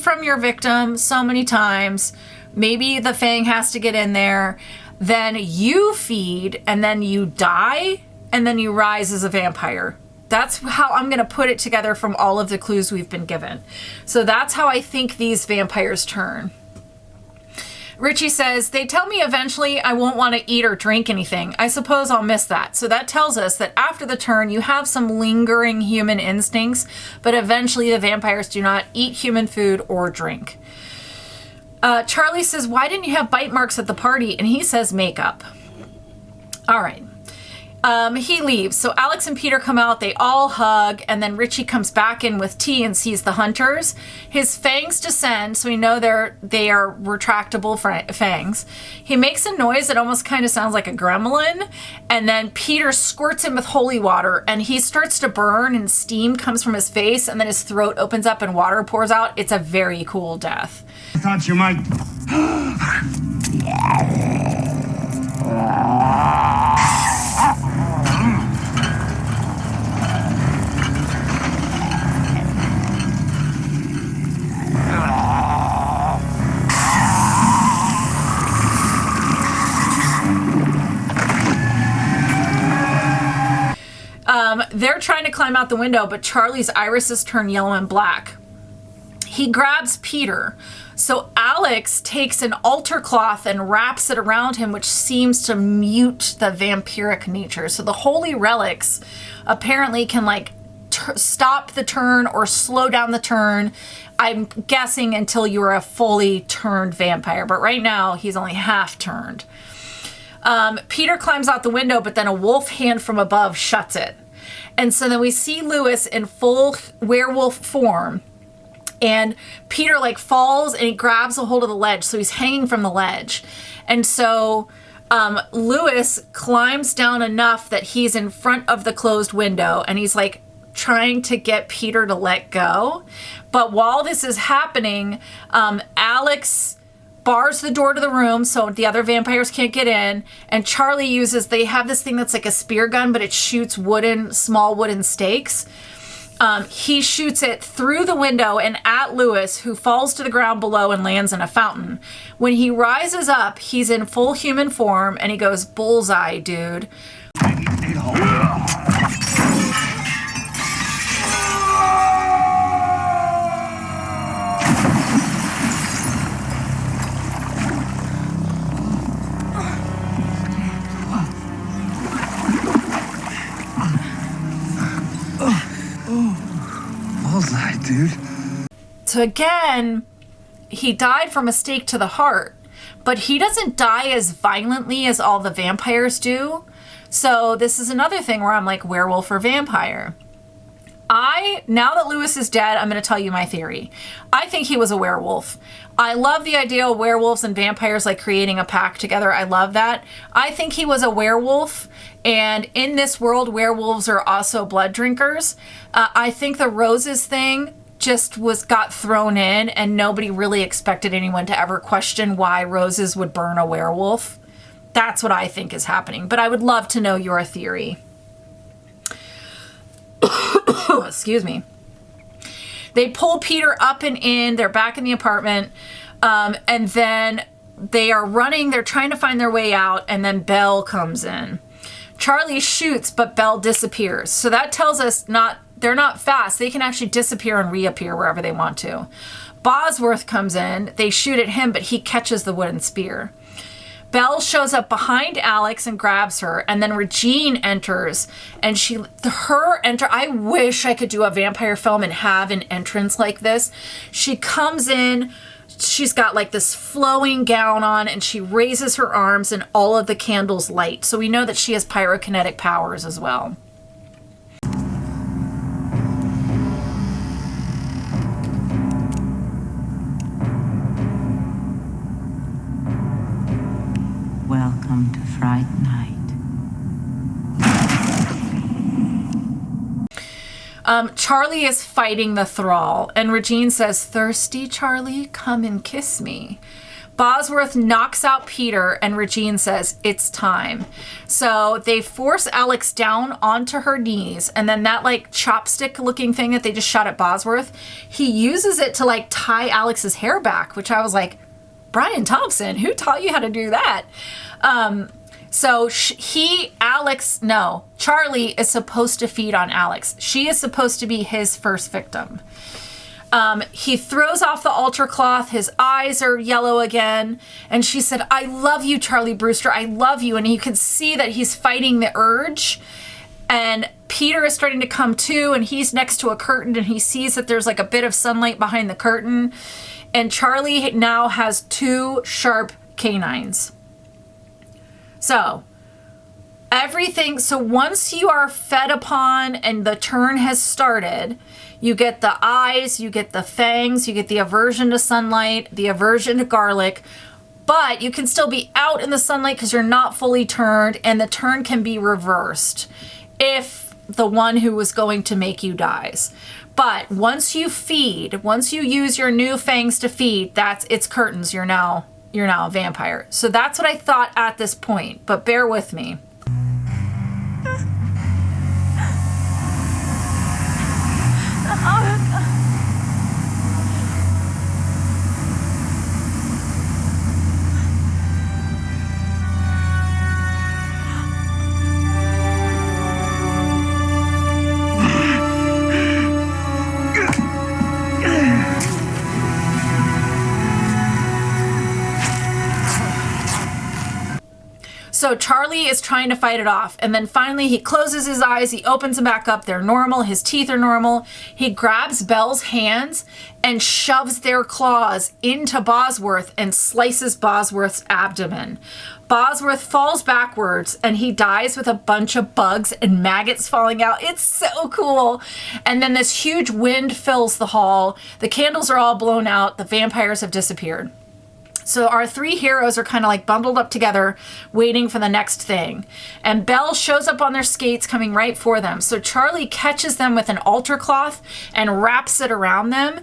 from your victim so many times. Maybe the fang has to get in there. Then you feed, and then you die, and then you rise as a vampire. That's how I'm going to put it together from all of the clues we've been given. So that's how I think these vampires turn. Richie says, they tell me eventually I won't want to eat or drink anything. I suppose I'll miss that. So that tells us that after the turn, you have some lingering human instincts, but eventually the vampires do not eat human food or drink. Charlie says, why didn't you have bite marks at the party? And he says makeup. All right. He leaves. So Alex and Peter come out, they all hug, and then Richie comes back in with tea and sees the hunters. His fangs descend, so we know they are retractable fangs. He makes a noise that almost kind of sounds like a gremlin, and then Peter squirts him with holy water, and he starts to burn, and steam comes from his face, and then his throat opens up and water pours out. It's a very cool death. I thought you might... They're trying to climb out the window, but Charlie's irises turn yellow and black. he grabs Peter. So Alex takes an altar cloth and wraps it around him, which seems to mute the vampiric nature. So the holy relics apparently can like stop the turn or slow down the turn. I'm guessing until you're a fully turned vampire, but right now he's only half turned. Peter climbs out the window, but then a wolf hand from above shuts it. And so then we see Lewis in full werewolf form, and Peter like falls and he grabs a hold of the ledge. So he's hanging from the ledge. And so Lewis climbs down enough that he's in front of the closed window, and he's like trying to get Peter to let go. But while this is happening, Alex bars the door to the room so the other vampires can't get in, and Charlie they have this thing that's like a spear gun, but it shoots small wooden stakes. He shoots it through the window and at Lewis, who falls to the ground below and lands in a fountain. When he rises up, he's in full human form, and he goes, "Bullseye, dude." Bullseye, dude. So again, he died from a stake to the heart, but he doesn't die as violently as all the vampires do. So this is another thing where I'm like, werewolf or vampire? Now that Lewis is dead, I'm going to tell you my theory. I think he was a werewolf. I love the idea of werewolves and vampires like creating a pack together. I love that. I think he was a werewolf, and in this world, werewolves are also blood drinkers. I think the roses thing just got thrown in, and nobody really expected anyone to ever question why roses would burn a werewolf. That's what I think is happening, but I would love to know your theory. Excuse me. They pull Peter up and in. They're back in the apartment. And then they are running. They're trying to find their way out. And then Belle comes in. Charlie shoots, but Belle disappears. So that tells us they're not fast. They can actually disappear and reappear wherever they want to. Bosworth comes in. They shoot at him, but he catches the wooden spear. Belle shows up behind Alex and grabs her, and then Regine enters, and I wish I could do a vampire film and have an entrance like this. She comes in, she's got like this flowing gown on, and she raises her arms and all of the candles light. So we know that she has pyrokinetic powers as well. Welcome to Fright Night. Charlie is fighting the thrall, and Regine says, "Thirsty, Charlie? Come and kiss me." Bosworth knocks out Peter, and Regine says, "It's time." So they force Alex down onto her knees, and then that like chopstick looking thing that they just shot at Bosworth, he uses it to like tie Alex's hair back, which I was like, Brian Thompson, who taught you how to do that? Charlie is supposed to feed on Alex. She is supposed to be his first victim. He throws off the altar cloth. His eyes are yellow again. And she said, "I love you, Charlie Brewster. I love you." And you can see that he's fighting the urge. And Peter is starting to come to, and he's next to a curtain, and he sees that there's like a bit of sunlight behind the curtain. And Charlie now has 2 sharp canines. So once you are fed upon and the turn has started, you get the eyes, you get the fangs, you get the aversion to sunlight, the aversion to garlic, but you can still be out in the sunlight because you're not fully turned, and the turn can be reversed if the one who was going to make you dies. But once you use your new fangs to feed, it's curtains. You're now a vampire. So that's what I thought at this point, but bear with me. So Charlie is trying to fight it off. And then finally he closes his eyes. He opens them back up. They're normal. His teeth are normal. He grabs Belle's hands and shoves their claws into Bosworth and slices Bosworth's abdomen. Bosworth falls backwards and he dies with a bunch of bugs and maggots falling out. It's so cool. And then this huge wind fills the hall. The candles are all blown out. The vampires have disappeared. So our three heroes are kind of like bundled up together, waiting for the next thing. And Belle shows up on their skates coming right for them. So Charlie catches them with an altar cloth and wraps it around them.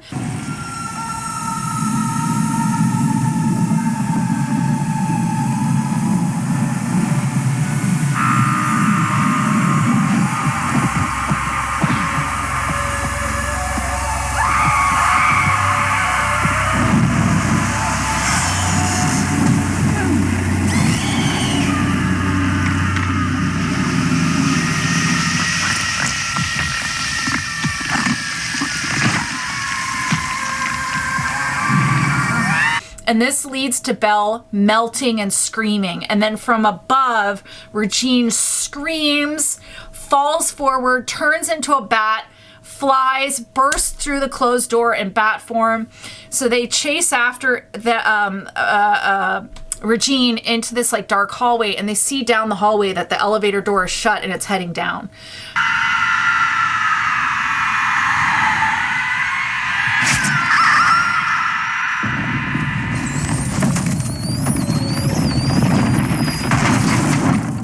And this leads to Belle melting and screaming. And then from above, Regine screams, falls forward, turns into a bat, flies, bursts through the closed door in bat form. So they chase after the Regine into this like dark hallway, and they see down the hallway that the elevator door is shut and it's heading down.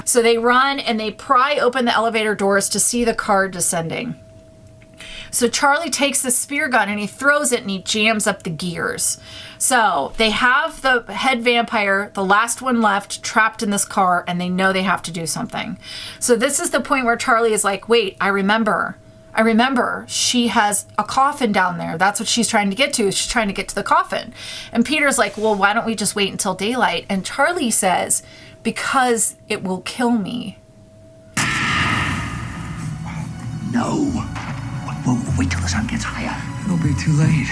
So they run and they pry open the elevator doors to see the car descending. So Charlie takes the spear gun and he throws it and he jams up the gears. So they have the head vampire, the last one left, trapped in this car, and they know they have to do something. So this is the point where Charlie is like, wait, I remember. She has a coffin down there. That's what she's trying to get to. She's trying to get to the coffin. And Peter's like, well, why don't we just wait until daylight? And Charlie says, because it will kill me. No. We'll wait till the sun gets higher. It'll be too late.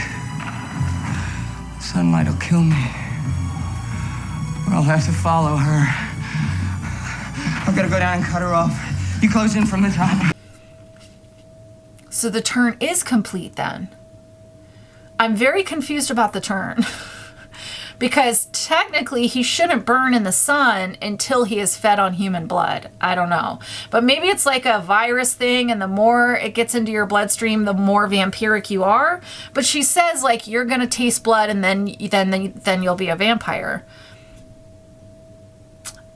Sunlight will kill me. Or I'll have to follow her. I've got to go down and cut her off. You close in from the top. So the turn is complete then. I'm very confused about the turn. Because technically he shouldn't burn in the sun until he is fed on human blood. I don't know. But maybe it's like a virus thing, and the more it gets into your bloodstream, the more vampiric you are. But she says like you're going to taste blood and then you'll be a vampire.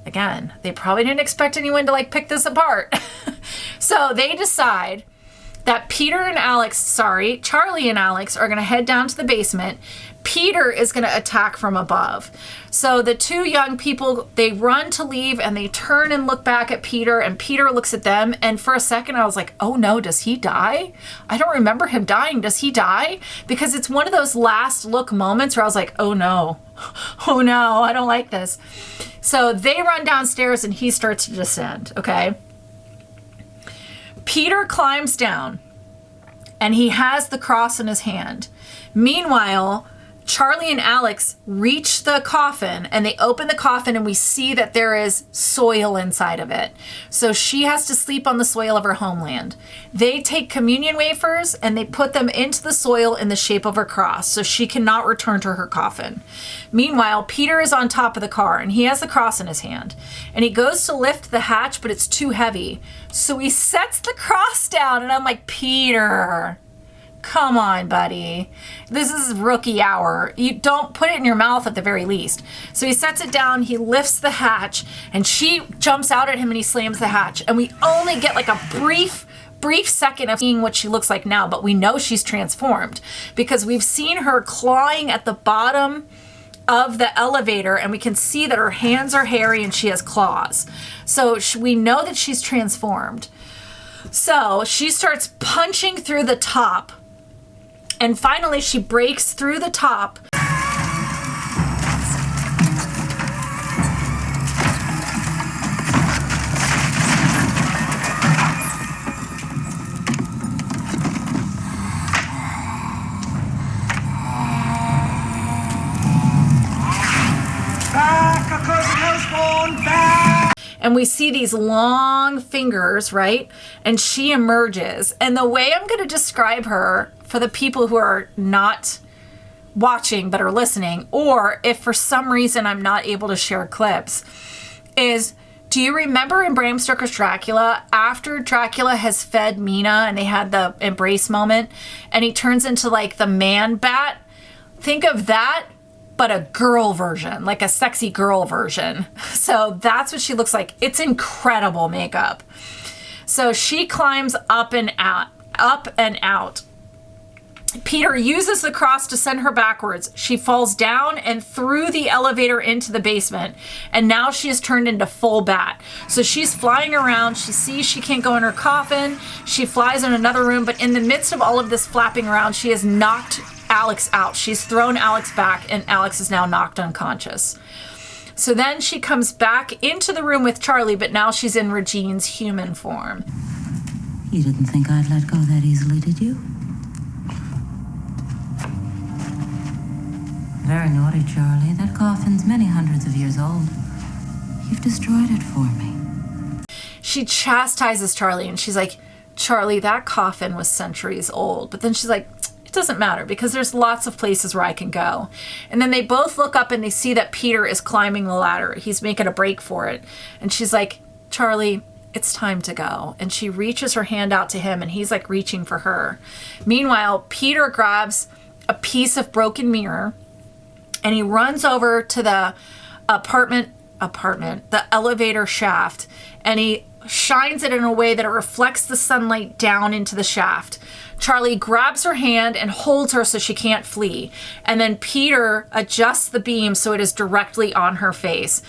Again, they probably didn't expect anyone to like pick this apart. So they decide that Charlie and Alex are going to head down to the basement. Peter is going to attack from above. So the two young people, they run to leave and they turn and look back at Peter, and Peter looks at them. And for a second I was like, oh no, does he die? I don't remember him dying. Does he die? Because it's one of those last look moments where I was like, oh no, I don't like this. So they run downstairs and he starts to descend. Okay. Peter climbs down and he has the cross in his hand. Meanwhile, Charlie and Alex reach the coffin and they open the coffin and we see that there is soil inside of it. So she has to sleep on the soil of her homeland. They take communion wafers and they put them into the soil in the shape of a cross so she cannot return to her coffin. Meanwhile, Peter is on top of the car and he has the cross in his hand. And he goes to lift the hatch, but it's too heavy. So he sets the cross down and I'm like, Peter, come on, buddy. This is rookie hour. You don't put it in your mouth at the very least. So he sets it down, he lifts the hatch, and she jumps out at him and he slams the hatch. And we only get like a brief second of seeing what she looks like now, but we know she's transformed because we've seen her clawing at the bottom of the elevator and we can see that her hands are hairy and she has claws. So we know that she's transformed. So she starts punching through the top. And finally, she breaks through the top. and we see these long fingers, right? And she emerges. And the way I'm going to describe her for the people who are not watching but are listening, or if for some reason I'm not able to share clips, is, do you remember in Bram Stoker's Dracula, after Dracula has fed Mina and they had the embrace moment and he turns into like the man bat? Think of that, but a girl version, like a sexy girl version. So that's what she looks like. It's incredible makeup. So she climbs up and out. Peter uses the cross to send her backwards. She falls down and through the elevator into the basement. And now she is turned into full bat. So she's flying around. She sees she can't go in her coffin. She flies in another room. But in the midst of all of this flapping around, she has knocked Alex out. She's thrown Alex back and Alex is now knocked unconscious. So then she comes back into the room with Charlie, but now she's in Regine's human form. You didn't think I'd let go that easily, did you? Very naughty, Charlie. That coffin's many hundreds of years old. You've destroyed it for me. She chastises Charlie and she's like, Charlie, that coffin was centuries old. But then she's like, it doesn't matter because there's lots of places where I can go. And then they both look up and they see that Peter is climbing the ladder. He's making a break for it. And she's like, Charlie, it's time to go. And she reaches her hand out to him and he's like reaching for her. Meanwhile, Peter grabs a piece of broken mirror and he runs over to the the elevator shaft, and he shines it in a way that it reflects the sunlight down into the shaft. Charlie grabs her hand and holds her so she can't flee. And then Peter adjusts the beam so it is directly on her face.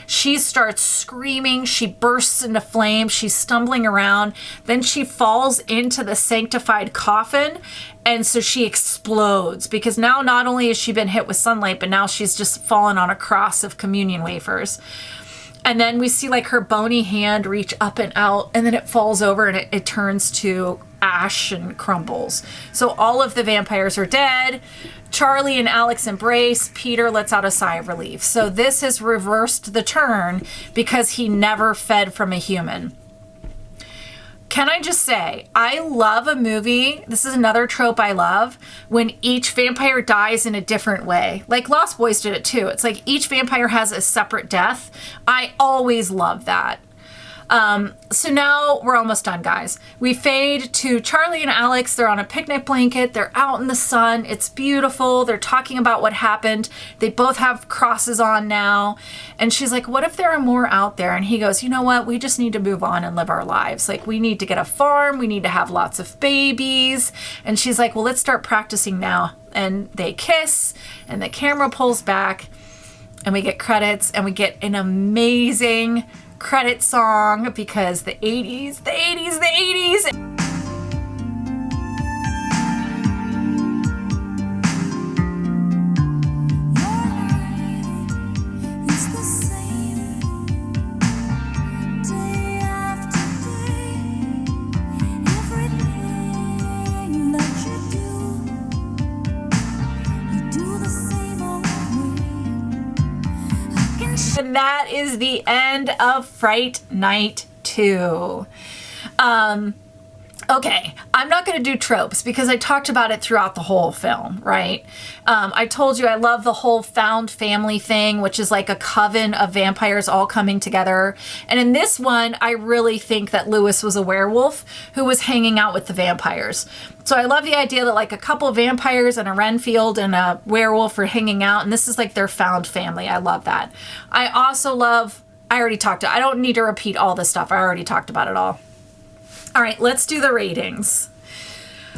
She starts screaming. She bursts into flames. She's stumbling around. Then she falls into the sanctified coffin. And so she explodes because now not only has she been hit with sunlight, but now she's just fallen on a cross of communion wafers. And then we see like her bony hand reach up and out, and then it falls over and it turns to ash and crumbles. So all of the vampires are dead. Charlie and Alex embrace. Peter lets out a sigh of relief. So this has reversed the turn because he never fed from a human. Can I just say, I love a movie, this is another trope I love, when each vampire dies in a different way. Like Lost Boys did it too. It's like each vampire has a separate death. I always love that. So now we're almost done, guys. We fade to Charlie and Alex. They're on a picnic blanket. They're out in the sun. It's beautiful. They're talking about what happened. They both have crosses on now. And she's like, what if there are more out there? And he goes, you know what? We just need to move on and live our lives. Like, we need to get a farm. We need to have lots of babies. And she's like, well, let's start practicing now. And they kiss and the camera pulls back and we get credits and we get an amazing credit song because the 80s. And that is the end of Fright Night 2. Okay, I'm not going to do tropes because I talked about it throughout the whole film, right? I told you I love the whole found family thing, which is like a coven of vampires all coming together. And in this one, I really think that Lewis was a werewolf who was hanging out with the vampires. So I love the idea that like a couple of vampires and a Renfield and a werewolf are hanging out, and this is like their found family. I love that. I also love I already talked. I don't need to repeat all this stuff. I already talked about it all. All right, let's do the ratings.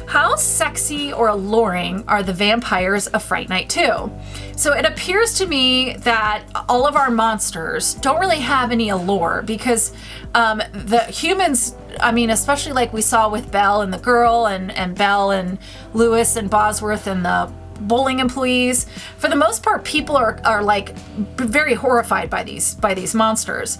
How sexy or alluring are the vampires of Fright Night 2? So it appears to me that all of our monsters don't really have any allure because the humans, I mean, especially like we saw with Belle and the girl and Belle and Lewis and Bosworth and the bowling employees, for the most part, people are like very horrified by these monsters.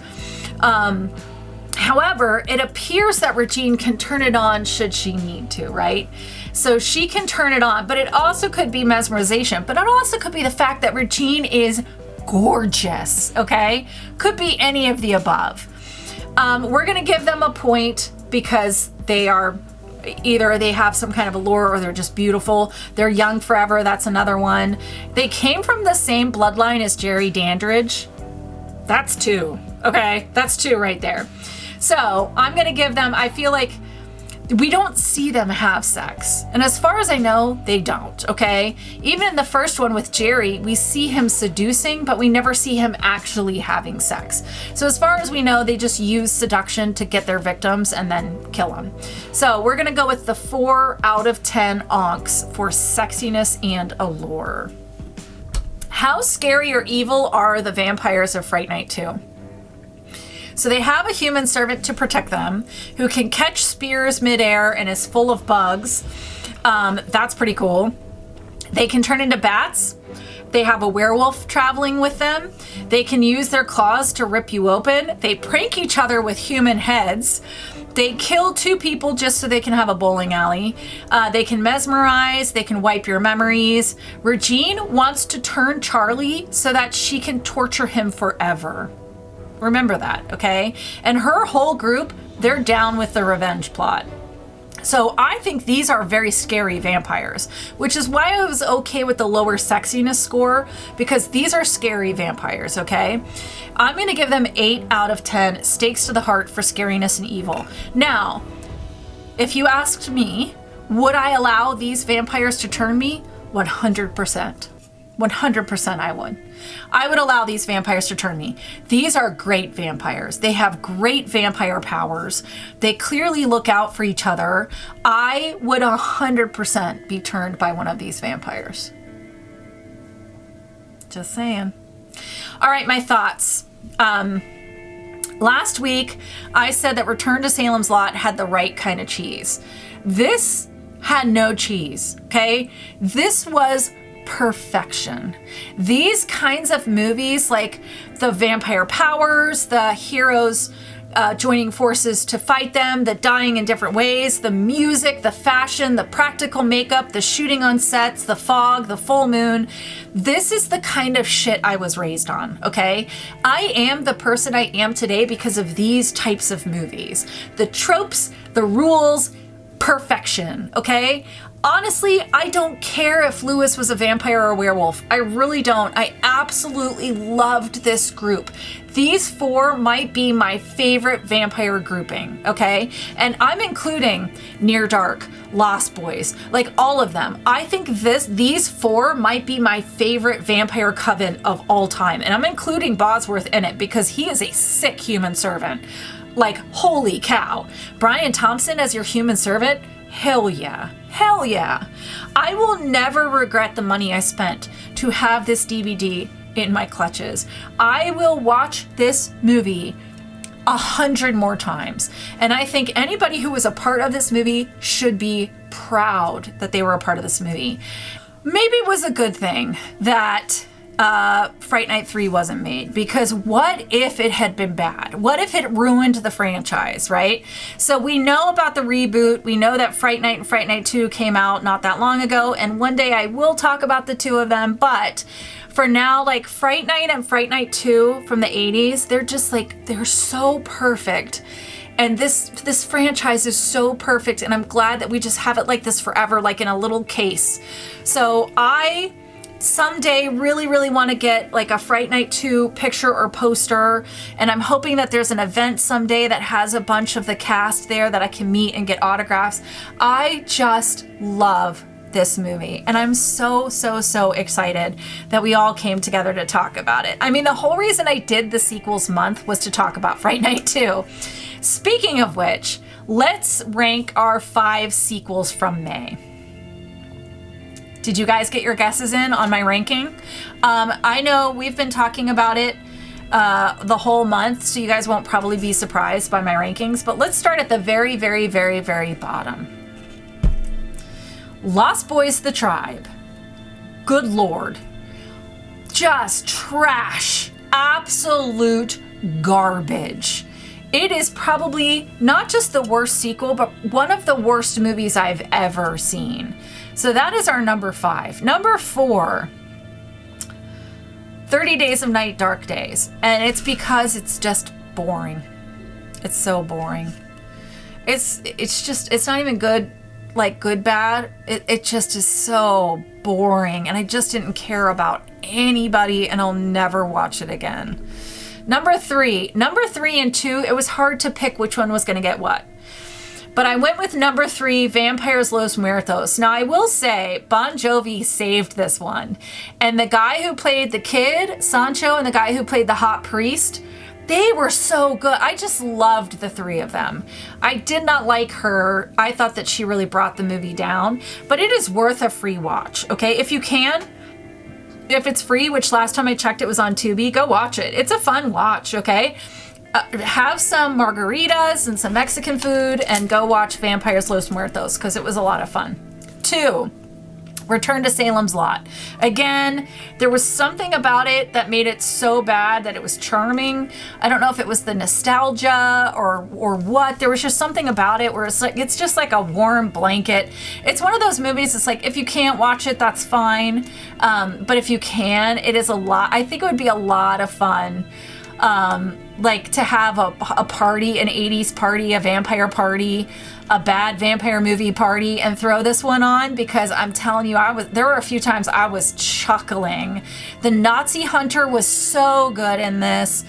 However, it appears that Regine can turn it on should she need to, right? So she can turn it on, but it also could be mesmerization, but it also could be the fact that Regine is gorgeous, okay? Could be any of the above. We're gonna give them a point because they are either they have some kind of allure or they're just beautiful. They're young forever, that's another one. They came from the same bloodline as Jerry Dandridge. That's 2, okay? That's 2 right there. So I'm gonna give them, I feel like we don't see them have sex. And as far as I know, they don't, okay? Even in the first one with Jerry, we see him seducing, but we never see him actually having sex. So as far as we know, they just use seduction to get their victims and then kill them. So we're gonna go with the 4 out of 10 onks for sexiness and allure. How scary or evil are the vampires of Fright Night 2? So they have a human servant to protect them who can catch spears midair and is full of bugs. That's pretty cool. They can turn into bats. They have a werewolf traveling with them. They can use their claws to rip you open. They prank each other with human heads. They kill 2 people just so they can have a bowling alley. They can mesmerize. They can wipe your memories. Regine wants to turn Charlie so that she can torture him forever. Remember that, okay? And her whole group, they're down with the revenge plot. So I think these are very scary vampires, which is why I was okay with the lower sexiness score, because these are scary vampires, okay? I'm gonna give them 8 out of 10 stakes to the heart for scariness and evil. Now, if you asked me, would I allow these vampires to turn me? 100%. 100% I would. I would allow these vampires to turn me. These are great vampires. They have great vampire powers. They clearly look out for each other. I would 100% be turned by one of these vampires. Just saying. All right, my thoughts. Last week, I said that Return to Salem's Lot had the right kind of cheese. This had no cheese, okay? This was perfection. These kinds of movies, like the vampire powers, the heroes joining forces to fight them, the dying in different ways, the music, the fashion, the practical makeup, the shooting on sets, the fog, the full moon. This is the kind of shit I was raised on, okay? I am the person I am today because of these types of movies. The tropes, the rules, perfection, okay? Honestly, I don't care if Lewis was a vampire or a werewolf. I really don't. I absolutely loved this group. These 4 might be my favorite vampire grouping, okay? And I'm including Near Dark, Lost Boys, like all of them. I think these 4 might be my favorite vampire coven of all time. And I'm including Bosworth in it because he is a sick human servant. Like, holy cow. Brian Thompson as your human servant? Hell yeah. Hell yeah. I will never regret the money I spent to have this DVD in my clutches. I will watch this movie 100 more times. And I think anybody who was a part of this movie should be proud that they were a part of this movie. Maybe it was a good thing that Fright Night 3 wasn't made, because what if it had been bad? What if it ruined the franchise, right? So we know about the reboot. We know that Fright Night and Fright Night 2 came out not that long ago, and one day I will talk about the 2 of them, but for now, like Fright Night and Fright Night 2 from the 80s, they're just like, they're so perfect. And this franchise is so perfect, and I'm glad that we just have it like this forever, like in a little case. So I someday really want to get like a Fright Night 2 picture or poster, and I'm hoping that there's an event someday that has a bunch of the cast there that I can meet and get autographs. I just love this movie, and I'm so excited that we all came together to talk about it. I mean, the whole reason I did the sequels month was to talk about Fright Night 2. Speaking of which, let's rank our 5 sequels from May. Did you guys get your guesses in on my ranking? I know we've been talking about it the whole month, so you guys won't probably be surprised by my rankings, but let's start at the very bottom. Lost Boys the Tribe. Good Lord. Just trash. Absolute garbage. It is probably not just the worst sequel, but one of the worst movies I've ever seen. So that is our number 5. Number 4, 30 Days of Night, Dark Days. And it's because it's just boring. It's so boring. It's not even good, like good bad. It just is so boring. And I just didn't care about anybody, and I'll never watch it again. Number 3 and 2, it was hard to pick which one was going to get what. But I went with number 3, Vampires Los Muertos. Now, I will say, Bon Jovi saved this one. And the guy who played the kid, Sancho, and the guy who played the hot priest, they were so good. I just loved the 3 of them. I did not like her. I thought that she really brought the movie down. But it is worth a free watch, okay? If you can, if it's free, which last time I checked it was on Tubi, go watch it. It's a fun watch, okay? Have some margaritas and some Mexican food and go watch Vampires Los Muertos because it was a lot of fun. 2, Return to Salem's Lot. Again, there was something about it that made it so bad that it was charming. I don't know if it was the nostalgia or what. There was just something about it where it's like, it's just like a warm blanket. It's one of those movies, it's like, if you can't watch it, that's fine. But if you can, it is a lot. I think it would be a lot of fun. Like to have a party, an 80s party, a vampire party, a bad vampire movie party, and throw this one on, because I'm telling you, there were a few times I was chuckling. The Nazi hunter was so good in this.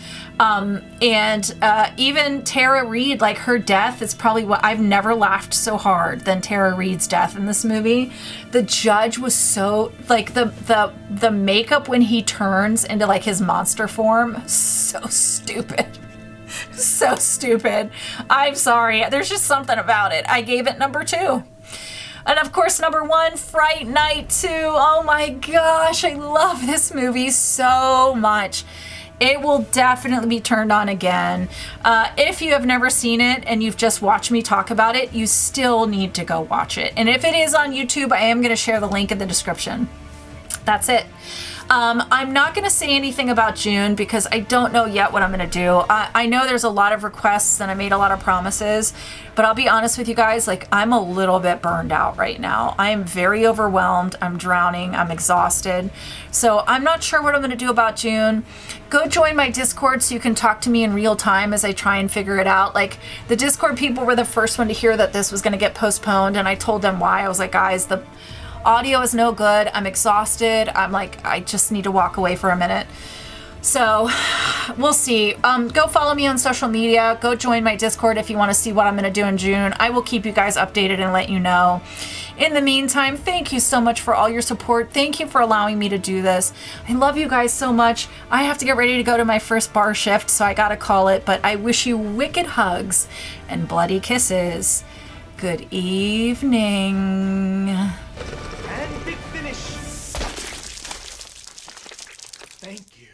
Even Tara Reid, like her death is probably what I've never laughed so hard than Tara Reid's death in this movie. The judge was so, like, the makeup when he turns into like his monster form, so stupid. So stupid. I'm sorry. There's just something about it. I gave it number 2. And of course, number 1, Fright Night 2. Oh my gosh, I love this movie so much. It will definitely be turned on again. If you have never seen it and you've just watched me talk about it, you still need to go watch it. And if it is on YouTube, I am going to share the link in the description. That's it. I'm not going to say anything about June because I don't know yet what I'm going to do. I know there's a lot of requests and I made a lot of promises, but I'll be honest with you guys, like, I'm a little bit burned out right now. I am very overwhelmed. I'm drowning. I'm exhausted. So I'm not sure what I'm going to do about June. Go join my Discord so you can talk to me in real time as I try and figure it out. Like, the Discord people were the first one to hear that this was going to get postponed, and I told them why. I was like, guys, the audio is no good. I'm exhausted. I'm like, I just need to walk away for a minute. So we'll see. Go follow me on social media. Go join my Discord if you want to see what I'm going to do in June. I will keep you guys updated and let you know. In the meantime, thank you so much for all your support. Thank you for allowing me to do this. I love you guys so much. I have to get ready to go to my first bar shift, so I got to call it. But I wish you wicked hugs and bloody kisses. Good evening. And big finish. Thank you.